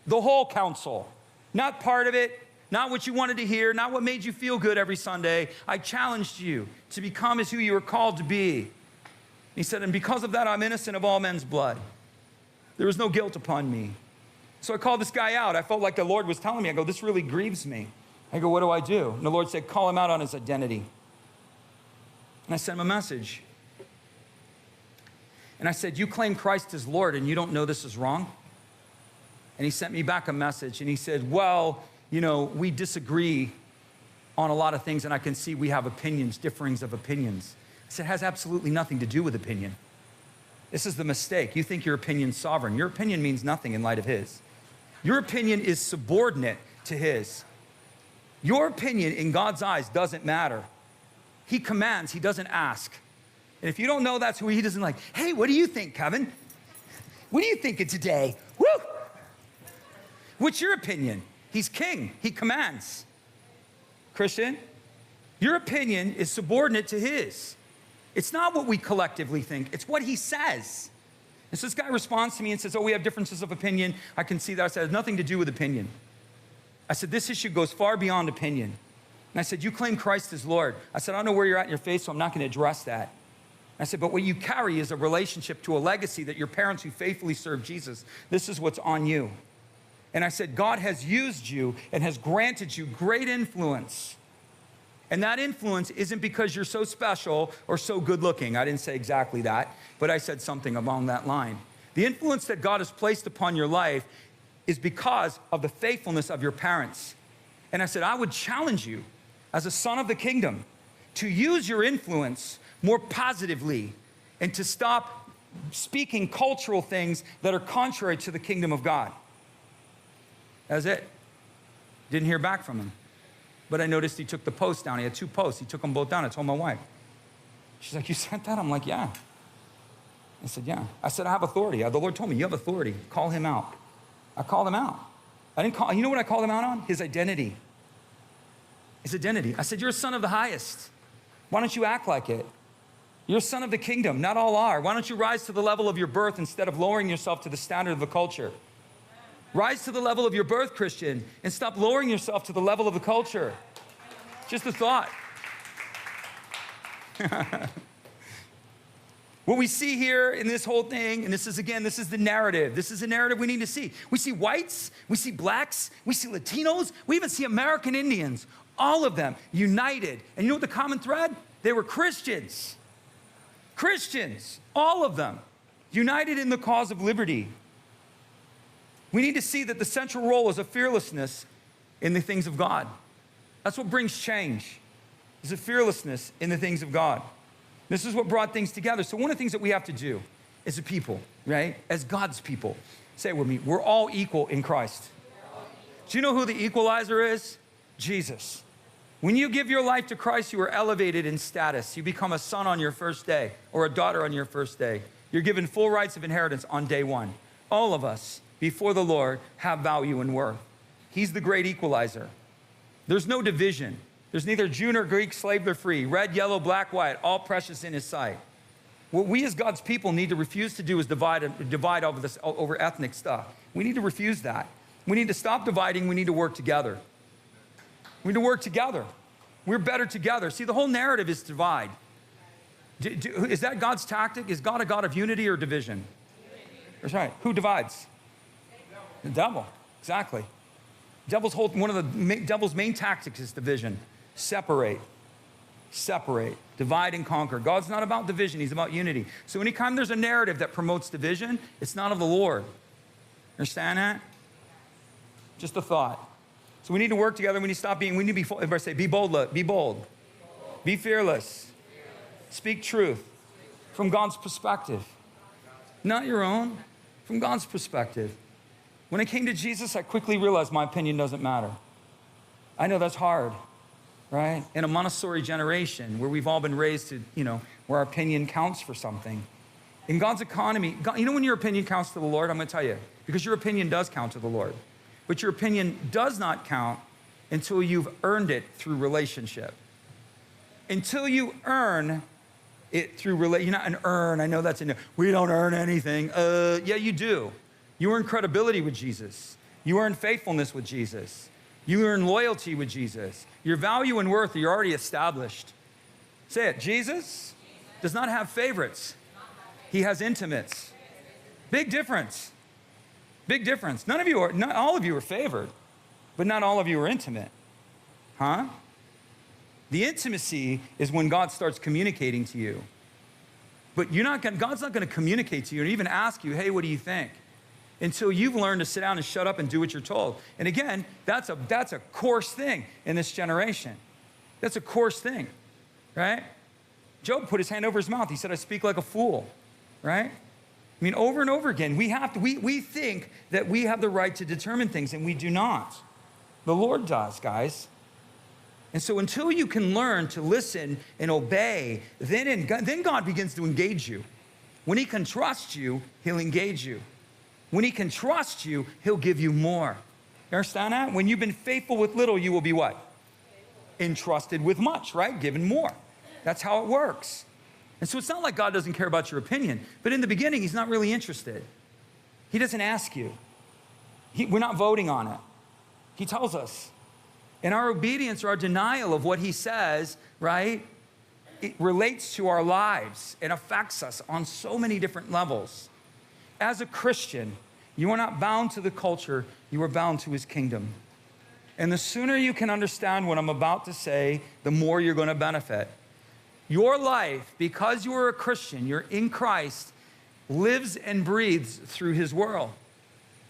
[SPEAKER 1] The whole counsel. Not part of it, Not what you wanted to hear, not what made you feel good every Sunday. I challenged you to become as who you were called to be. He said, and because of that, I'm innocent of all men's blood. There was no guilt upon me. So I called this guy out. I felt like the Lord was telling me, I go, this really grieves me. I go, what do I do? And the Lord said, call him out on his identity. And I sent him a message. And I said, you claim Christ as Lord and you don't know this is wrong? And he sent me back a message and he said, well, you know, we disagree on a lot of things and I can see we have opinions, differings of opinions. I said, it has absolutely nothing to do with opinion. This is the mistake. You think your opinion's sovereign. Your opinion means nothing in light of his. Your opinion is subordinate to his. Your opinion in God's eyes doesn't matter. He commands, he doesn't ask. And if you don't know that's who he doesn't like, hey, what do you think, Kevin? What are you thinking today? Woo! What's your opinion? He's king, he commands. Christian, your opinion is subordinate to his. It's not what we collectively think, it's what he says. And so this guy responds to me and says, oh, we have differences of opinion. I can see that. I said, it has nothing to do with opinion. I said, this issue goes far beyond opinion. And I said, you claim Christ as Lord. I said, I don't know where you're at in your faith, so I'm not going to address that. I said, but what you carry is a relationship to a legacy that your parents who faithfully served Jesus, this is what's on you. And I said, God has used you and has granted you great influence. And that influence isn't because you're so special or so good looking. I didn't say exactly that, but I said something along that line. The influence that God has placed upon your life is because of the faithfulness of your parents. And I said, I would challenge you as a son of the kingdom to use your influence more positively and to stop speaking cultural things that are contrary to the kingdom of God. That's it. Didn't hear back from him. But I noticed he took the post down. He had 2 posts. He took them both down. I told my wife. She's like, you sent that? I'm like, yeah. I said, yeah. I said, I have authority. The Lord told me, you have authority. Call him out. I called him out. You know what I called him out on? His identity. His identity. I said, you're a son of the highest. Why don't you act like it? You're a son of the kingdom. Not all are. Why don't you rise to the level of your birth instead of lowering yourself to the standard of the culture? Rise to the level of your birth, Christian, and stop lowering yourself to the level of the culture. Just a thought. What we see here in this whole thing, and this is the narrative. This is a narrative we need to see. We see whites, we see blacks, we see Latinos, we even see American Indians, all of them united. And you know what the common thread? They were Christians. Christians, all of them, united in the cause of liberty. We need to see that the central role is a fearlessness in the things of God. That's what brings change, is a fearlessness in the things of God. This is what brought things together. So one of the things that we have to do as a people, right, as God's people, say it with me, we're all equal in Christ. Do you know who the equalizer is? Jesus. When you give your life to Christ, you are elevated in status. You become a son on your first day or a daughter on your first day. You're given full rights of inheritance on day one. All of us, before the Lord, have value and worth. He's the great equalizer. There's no division. There's neither Jew nor Greek, slave nor free, red, yellow, black, white, all precious in his sight. What we as God's people need to refuse to do is divide over ethnic stuff. We need to refuse that. We need to stop dividing. We need to work together. We need to work together. We're better together. See, the whole narrative is divide. Is that God's tactic? Is God a God of unity or division? That's right. Who divides? The devil. Exactly. One of the devil's main tactics is division. Separate. Divide and conquer. God's not about division. He's about unity. So anytime there's a narrative that promotes division, it's not of the Lord. Understand that? Just a thought. So we need to work together. We need to be, everybody say, be bold. Be bold. Be fearless. Speak truth from God's perspective. Not your own, from God's perspective. When I came to Jesus, I quickly realized my opinion doesn't matter. I know that's hard, right? In a Montessori generation where we've all been raised to, where our opinion counts for something. In God's economy, when your opinion counts to the Lord, I'm going to tell you, because your opinion does count to the Lord. But your opinion does not count until you've earned it through relationship. Until you earn it through relationship. You're not an earn. I know that's we don't earn anything. Yeah, you do. You earn credibility with Jesus. You earn faithfulness with Jesus. You learn loyalty with Jesus. Your value and worth are already established. Say it. Jesus does not have favorites. He has intimates. Big difference. Big difference. Not all of you are favored, but not all of you are intimate. Huh? The intimacy is when God starts communicating to you. But God's not going to communicate to you and even ask you, hey, what do you think? Until you've learned to sit down and shut up and do what you're told. And again, that's a coarse thing in this generation. That's a coarse thing, right? Job put his hand over his mouth. He said, I speak like a fool, right? I mean, over and over again, we think that we have the right to determine things, and we do not. The Lord does, guys. And so until you can learn to listen and obey, then God begins to engage you. When he can trust you, he'll engage you. When he can trust you, he'll give you more. You understand that? When you've been faithful with little, you will be what? Entrusted with much, right? Given more. That's how it works. And so it's not like God doesn't care about your opinion, but in the beginning, he's not really interested. He doesn't ask you. We're not voting on it. He tells us. And our obedience or our denial of what he says, right, it relates to our lives and affects us on so many different levels. As a Christian, you are not bound to the culture, you are bound to his kingdom. And the sooner you can understand what I'm about to say, the more you're going to benefit. Your life, because you are a Christian, you're in Christ, lives and breathes through his world.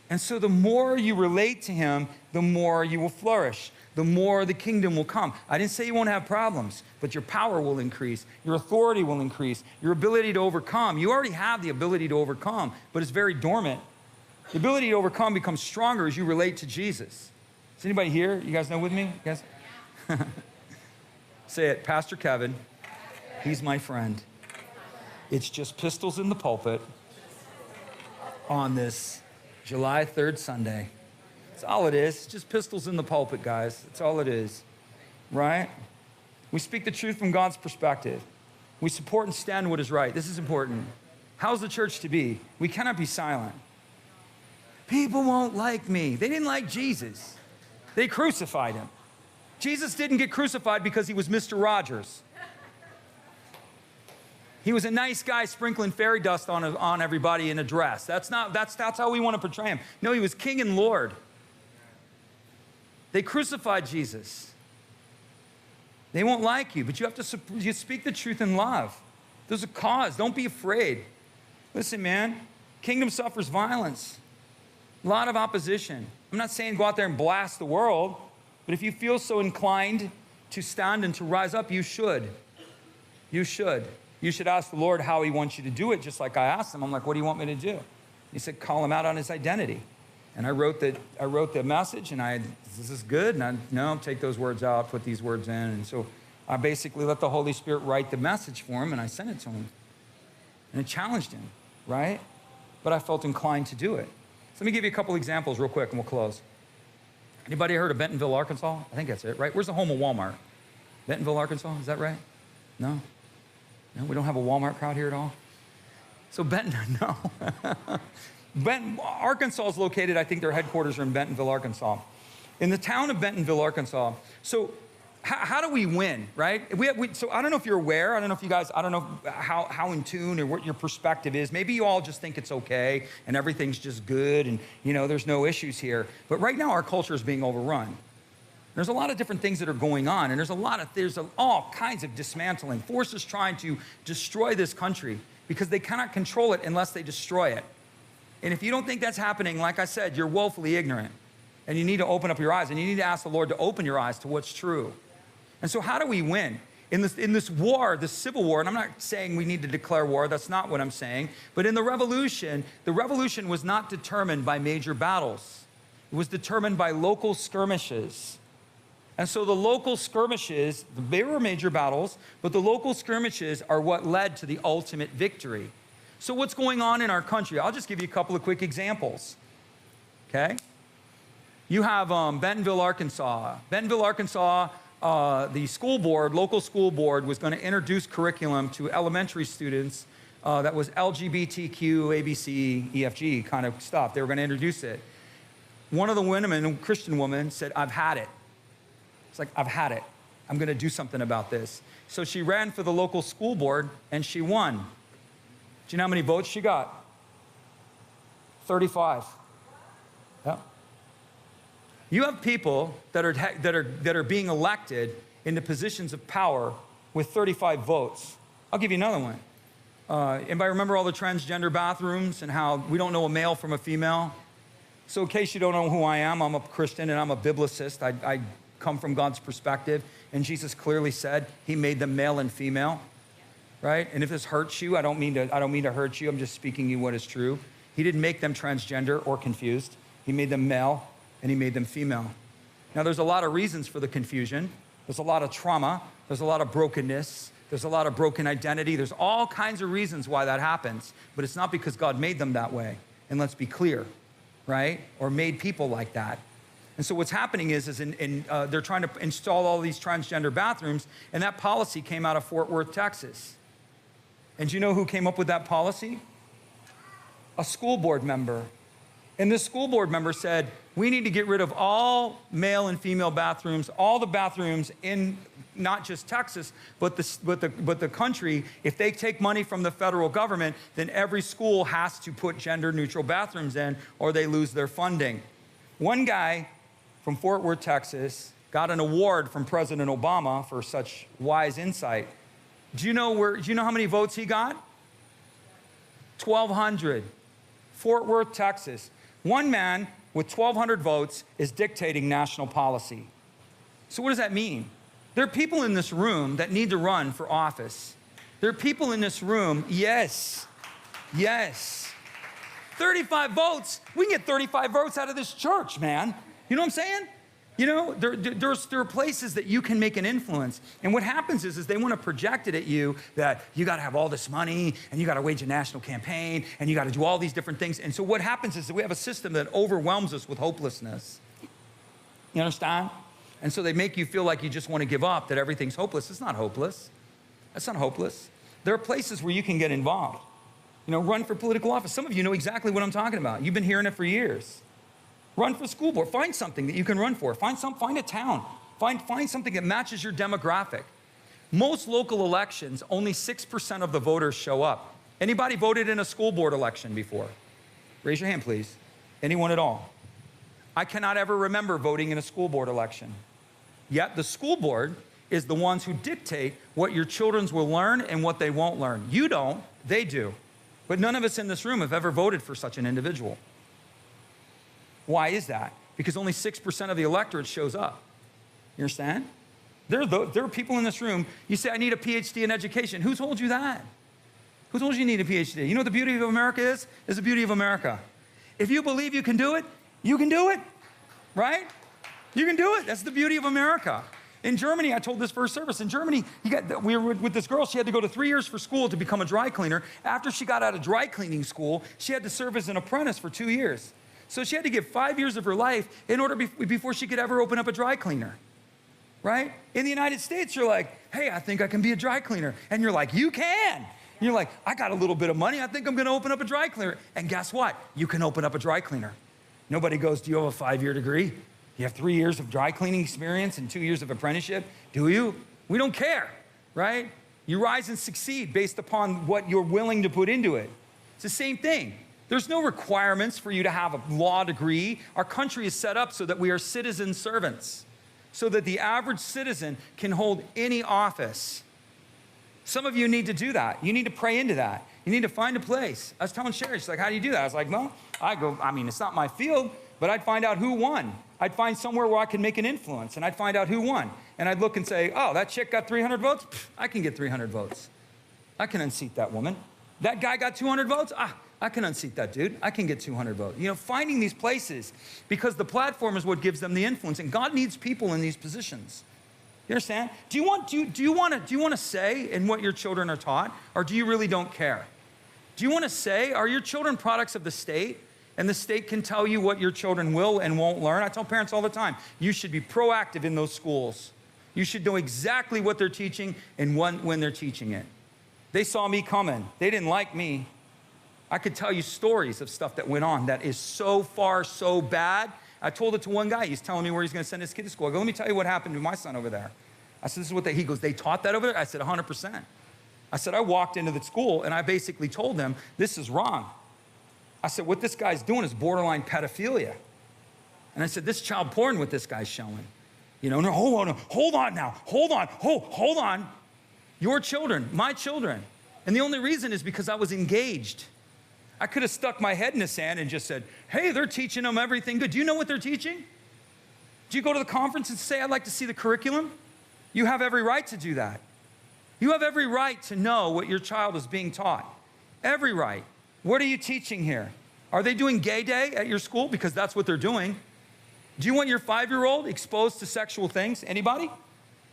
[SPEAKER 1] And so the more you relate to him, the more you will flourish. The more the kingdom will come. I didn't say you won't have problems, but your power will increase. Your authority will increase. Your ability to overcome. You already have the ability to overcome, but it's very dormant. The ability to overcome becomes stronger as you relate to Jesus. Is anybody here? You guys know with me? You guys? Say it. Pastor Kevin, he's my friend. It's just pistols in the pulpit on this July 3rd Sunday. That's all it is. It's just pistols in the pulpit, guys. That's all it is, right? We speak the truth from God's perspective. We support and stand what is right. This is important. How's the church to be? We cannot be silent. People won't like me. They didn't like Jesus. They crucified him. Jesus didn't get crucified because he was Mr. Rogers. He was a nice guy sprinkling fairy dust on everybody in a dress. That's how we want to portray him. No, he was King and Lord. They crucified Jesus. They won't like you, but you have to you speak the truth in love. There's a cause. Don't be afraid. Listen, man, kingdom suffers violence. A lot of opposition. I'm not saying go out there and blast the world, but if you feel so inclined to stand and to rise up, you should. You should. You should ask the Lord how he wants you to do it, just like I asked him. I'm like, what do you want me to do? He said, call him out on his identity. And I wrote the message, and this is good, and take those words out, put these words in. And so I basically let the Holy Spirit write the message for him, and I sent it to him. And it challenged him, right? But I felt inclined to do it. So let me give you a couple examples real quick, and we'll close. Anybody heard of Bentonville, Arkansas? I think that's it, right? Where's the home of Walmart? Bentonville, Arkansas, is that right? No? No, we don't have a Walmart crowd here at all? So no. Arkansas is located, I think their headquarters are in Bentonville, Arkansas. In the town of Bentonville, Arkansas. So how do we win, right? So I don't know if you're aware. I don't know if you guys, I don't know how in tune or what your perspective is. Maybe you all just think it's okay and everything's just good and, there's no issues here. But right now our culture is being overrun. There's a lot of different things that are going on, and there's all kinds of dismantling. Forces trying to destroy this country because they cannot control it unless they destroy it. And if you don't think that's happening, like I said, you're woefully ignorant. And you need to open up your eyes, and you need to ask the Lord to open your eyes to what's true. And so how do we win? In this war, this civil war, and I'm not saying we need to declare war, that's not what I'm saying, but in the revolution was not determined by major battles. It was determined by local skirmishes. And so the local skirmishes, they were major battles, but the local skirmishes are what led to the ultimate victory. So what's going on in our country? I'll just give you a couple of quick examples, okay? You have Bentonville, Arkansas. Bentonville, Arkansas, the local school board was going to introduce curriculum to elementary students that was LGBTQ, ABC, EFG kind of stuff. They were going to introduce it. One of the women, a Christian woman, said, I've had it. It's like, I've had it. I'm going to do something about this. So she ran for the local school board and she won. Do you know how many votes she got? 35. Yeah. You have people that are being elected into positions of power with 35 votes. I'll give you another one. Anybody remember all the transgender bathrooms and how we don't know a male from a female? So in case you don't know who I am, I'm a Christian and I'm a biblicist. I come from God's perspective. And Jesus clearly said he made them male and female, right? And if this hurts you, I don't mean to hurt you. I'm just speaking you what is true. He didn't make them transgender or confused. He made them male and he made them female. Now there's a lot of reasons for the confusion. There's a lot of trauma. There's a lot of brokenness. There's a lot of broken identity. There's all kinds of reasons why that happens, but it's not because God made them that way. And let's be clear, right? Or made people like that. And so what's happening is they're trying to install all these transgender bathrooms, and that policy came out of Fort Worth, Texas. And do you know who came up with that policy? A school board member. And this school board member said, we need to get rid of all male and female bathrooms, all the bathrooms in not just Texas, but the country. If they take money from the federal government, then every school has to put gender neutral bathrooms in or they lose their funding. One guy from Fort Worth, Texas, got an award from President Obama for such wise insight. Do you know how many votes he got? 1,200. Fort Worth, Texas. One man with 1,200 votes is dictating national policy. So what does that mean? There are people in this room that need to run for office. There are people in this room, yes, 35 votes. We can get 35 votes out of this church, man. You know what I'm saying? You know, there are places that you can make an influence. And what happens is they want to project it at you that you got to have all this money and you got to wage a national campaign and you got to do all these different things. And so what happens is that we have a system that overwhelms us with hopelessness. You understand? And so they make you feel like you just want to give up, that everything's hopeless. It's not hopeless. That's not hopeless. There are places where you can get involved. You know, run for political office. Some of you know exactly what I'm talking about. You've been hearing it for years. Run for school board. Find something that you can run for. Find a town. Find something that matches your demographic. Most local elections, only 6% of the voters show up. Anybody voted in a school board election before? Raise your hand, please. Anyone at all? I cannot ever remember voting in a school board election. Yet the school board is the ones who dictate what your children will learn and what they won't learn. You don't, they do. But none of us in this room have ever voted for such an individual. Why is that? Because only 6% of the electorate shows up. You understand? There are people in this room, you say, I need a PhD in education. Who told you that? Who told you need a PhD? You know what the beauty of America is? Is the beauty of America. If you believe you can do it, right? You can do it. That's the beauty of America. In Germany, I told this first service, in Germany, we were with this girl, she had to go to 3 years for school to become a dry cleaner. After she got out of dry cleaning school, she had to serve as an apprentice for 2 years. So she had to give 5 years of her life in order before she could ever open up a dry cleaner, right? In the United States, you're like, hey, I think I can be a dry cleaner. And you're like, you can. And you're like, I got a little bit of money. I think I'm going to open up a dry cleaner. And guess what? You can open up a dry cleaner. Nobody goes, do you have a 5-year degree? You have 3 years of dry cleaning experience and 2 years of apprenticeship? Do you? We don't care, right? You rise and succeed based upon what you're willing to put into it. It's the same thing. There's no requirements for you to have a law degree. Our country is set up so that we are citizen servants, so that the average citizen can hold any office. Some of you need to do that. You need to pray into that. You need to find a place. I was telling Sherry, she's like, how do you do that? I was like, well, it's not my field, but I'd find out who won. I'd find somewhere where I could make an influence, and I'd find out who won. And I'd look and say, oh, that chick got 300 votes? Pfft, I can get 300 votes. I can unseat that woman. That guy got 200 votes? I can unseat that dude. I can get 200 votes. You know, finding these places, because the platform is what gives them the influence, and God needs people in these positions. You understand? Do you want to say in what your children are taught, or do you really don't care? Do you want to say, are your children products of the state, and the state can tell you what your children will and won't learn? I tell parents all the time, you should be proactive in those schools. You should know exactly what they're teaching and when they're teaching it. They saw me coming. They didn't like me. I could tell you stories of stuff that went on that is so far so bad, I told it to one guy. He's telling me where he's going to send his kid to school. I go, let me tell you what happened to my son over there. I said, this is what he goes, they taught that over there? I said, 100%. I said, I walked into the school and I basically told them, this is wrong. I said, what this guy's doing is borderline pedophilia. And I said, this child porn what this guy's showing. No, hold on now. Hold on. Your children, my children. And the only reason is because I was engaged. I could have stuck my head in the sand and just said, hey, they're teaching them everything good. Do you know what they're teaching? Do you go to the conference and say, I'd like to see the curriculum? You have every right to do that. You have every right to know what your child is being taught. Every right. What are you teaching here? Are they doing gay day at your school? Because that's what they're doing. Do you want your 5-year-old exposed to sexual things? Anybody?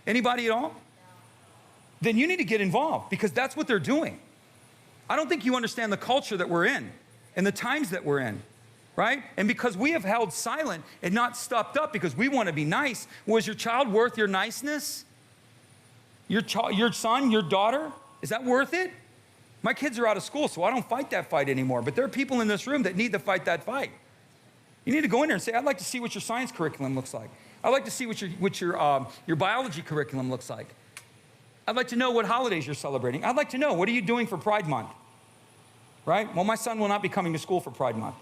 [SPEAKER 1] Anybody at all? Then you need to get involved because that's what they're doing. I don't think you understand the culture that we're in and the times that we're in, right? And because we have held silent and not stopped up because we want to be nice, was your child worth your niceness? Your son, your daughter, is that worth it? My kids are out of school, so I don't fight that fight anymore. But there are people in this room that need to fight that fight. You need to go in there and say, I'd like to see what your science curriculum looks like. I'd like to see what your biology curriculum looks like. I'd like to know what holidays you're celebrating. I'd like to know, what are you doing for Pride Month? Right? Well, my son will not be coming to school for Pride Month.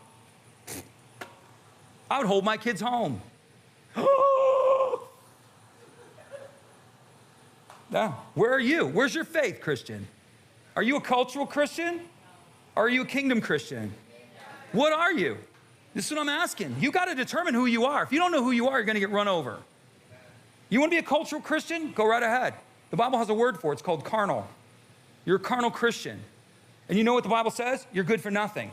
[SPEAKER 1] I would hold my kids home. Yeah. Where are you? Where's your faith, Christian? Are you a cultural Christian? Or are you a kingdom Christian? What are you? This is what I'm asking. You got to determine who you are. If you don't know who you are, you're going to get run over. You want to be a cultural Christian? Go right ahead. The Bible has a word for it. It's called carnal. You're a carnal Christian. And you know what the Bible says? You're good for nothing.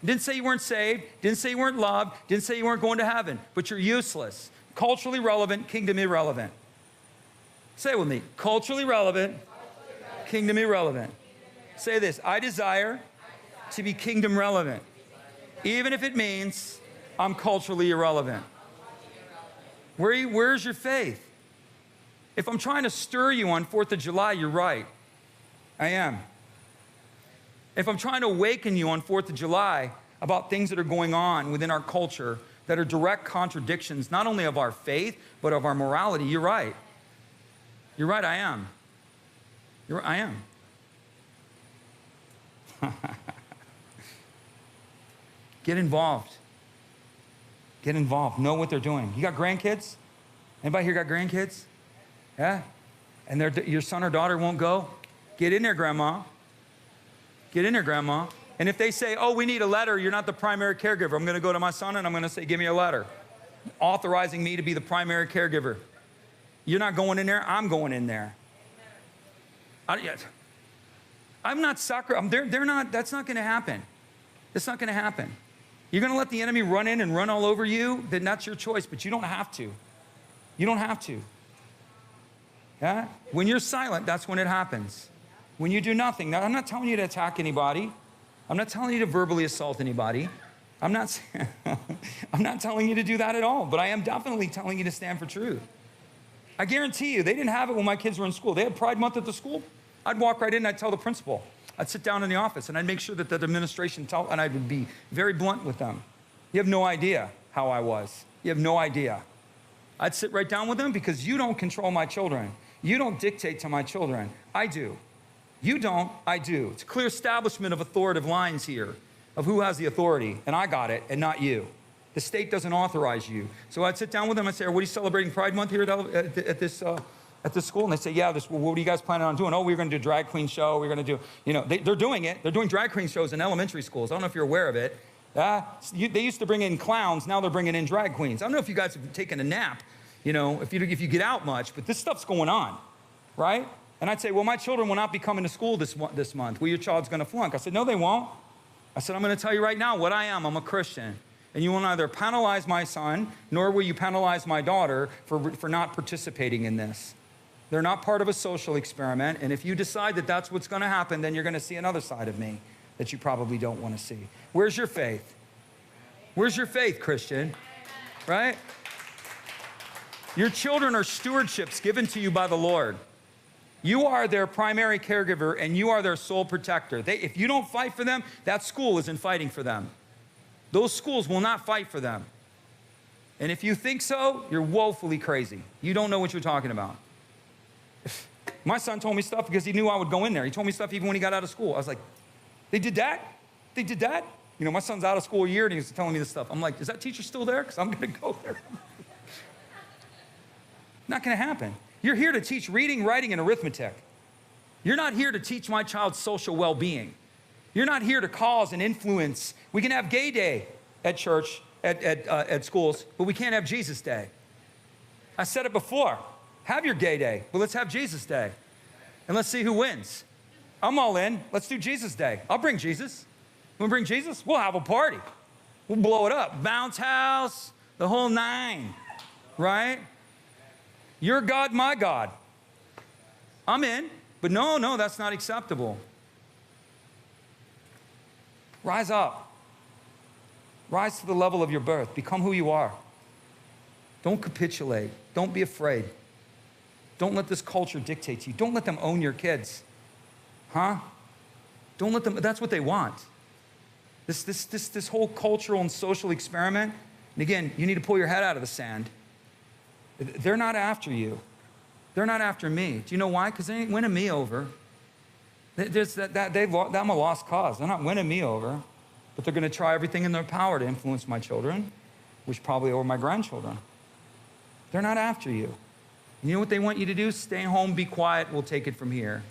[SPEAKER 1] It didn't say you weren't saved. Didn't say you weren't loved. Didn't say you weren't going to heaven. But you're useless. Culturally relevant, kingdom irrelevant. Say it with me. Culturally relevant, kingdom irrelevant. Say this. I desire to be kingdom relevant, even if it means I'm culturally irrelevant. Where's your faith? If I'm trying to stir you on 4th of July, you're right. I am. If I'm trying to awaken you on 4th of July about things that are going on within our culture that are direct contradictions, not only of our faith, but of our morality, you're right. You're right, I am. I am. Get involved. Get involved. Know what they're doing. You got grandkids? Anybody here got grandkids? Yeah? And your son or daughter won't go? Get in there, Grandma. Get in there, Grandma. And if they say, oh, we need a letter, you're not the primary caregiver, I'm going to go to my son and I'm going to say, give me a letter authorizing me to be the primary caregiver. You're not going in there, I'm going in there. I'm not they're not, that's not going to happen. That's not going to happen. You're going to let the enemy run in and run all over you, then that's your choice, but you don't have to. You don't have to. Yeah? When you're silent, that's when it happens. When you do nothing. Now, I'm not telling you to attack anybody. I'm not telling you to verbally assault anybody. I'm not telling you to do that at all, but I am definitely telling you to stand for truth. I guarantee you, they didn't have it when my kids were in school. They had Pride Month at the school. I'd walk right in and I'd tell the principal. I'd sit down in the office and I'd make sure that the administration and I would be very blunt with them. You have no idea how I was. You have no idea. I'd sit right down with them because you don't control my children. You don't dictate to my children. I do. You don't, I do. It's a clear establishment of authoritative lines here of who has the authority, and I got it, and not you. The state doesn't authorize you. So I'd sit down with them and say, what are you celebrating Pride Month here at this school? And they say, yeah, what are you guys planning on doing? Oh, we're going to do a drag queen show. We're going to do, they're doing it. They're doing drag queen shows in elementary schools. I don't know if you're aware of it. They used to bring in clowns. Now they're bringing in drag queens. I don't know if you guys have taken a nap, if you get out much, but this stuff's going on, right? And I'd say, well, my children will not be coming to school this month. Well, your child's going to flunk. I said, no, they won't. I said, I'm going to tell you right now what I am. I'm a Christian. And you will neither penalize my son, nor will you penalize my daughter for not participating in this. They're not part of a social experiment. And if you decide that that's what's going to happen, then you're going to see another side of me that you probably don't want to see. Where's your faith? Where's your faith, Christian? Right? Your children are stewardships given to you by the Lord. You are their primary caregiver and you are their sole protector. If you don't fight for them, that school isn't fighting for them. Those schools will not fight for them. And if you think so, you're woefully crazy. You don't know what you're talking about. My son told me stuff because he knew I would go in there. He told me stuff even when he got out of school. I was like, they did that? They did that? You know, my son's out of school a year and he was telling me this stuff. I'm like, is that teacher still there? Because I'm going to go there. Not going to happen. You're here to teach reading, writing, and arithmetic. You're not here to teach my child's social well-being. You're not here to cause and influence. We can have gay day at church, at schools, but we can't have Jesus Day. I said it before. Have your gay day, but let's have Jesus Day. And let's see who wins. I'm all in. Let's do Jesus Day. I'll bring Jesus. We'll bring Jesus. We'll have a party. We'll blow it up. Bounce house, the whole nine, right? Your God, my God. I'm in, but no, that's not acceptable. Rise up. Rise to the level of your birth. Become who you are. Don't capitulate. Don't be afraid. Don't let this culture dictate to you. Don't let them own your kids. Huh? Don't let them, that's what they want. This whole cultural and social experiment, and again, you need to pull your head out of the sand. They're not after you. They're not after me. Do you know why? Because they ain't winning me over. I'm a lost cause. They're not winning me over, but they're going to try everything in their power to influence my children, which probably over my grandchildren. They're not after you. You know what they want you to do? Stay home, be quiet, we'll take it from here.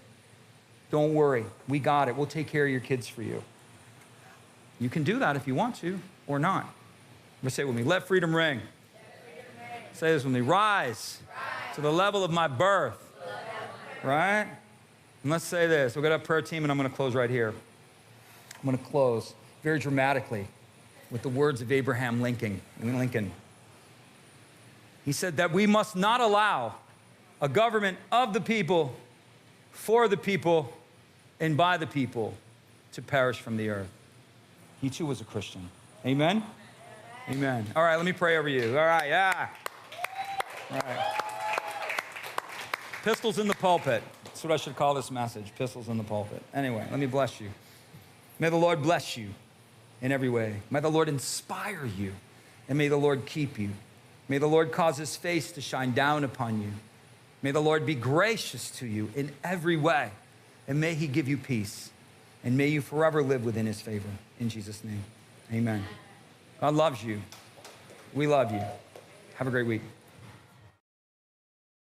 [SPEAKER 1] Don't worry, we got it. We'll take care of your kids for you. You can do that if you want to, or not. But say it with me, let freedom ring. Say this with me, rise to the level of my birth. Right? And let's say this, we've got a prayer team and I'm going to close right here. I'm going to close very dramatically with the words of Abraham Lincoln. He said that we must not allow a government of the people, for the people, and by the people to perish from the earth. He too was a Christian. Amen? Amen. All right, let me pray over you. All right, yeah. All right. Pistols in the pulpit. That's what I should call this message, pistols in the pulpit. Anyway, let me bless you. May the Lord bless you in every way. May the Lord inspire you, and may the Lord keep you. May the Lord cause his face to shine down upon you. May the Lord be gracious to you in every way, and may he give you peace, and may you forever live within his favor. In Jesus' name, amen. God loves you. We love you. Have a great week.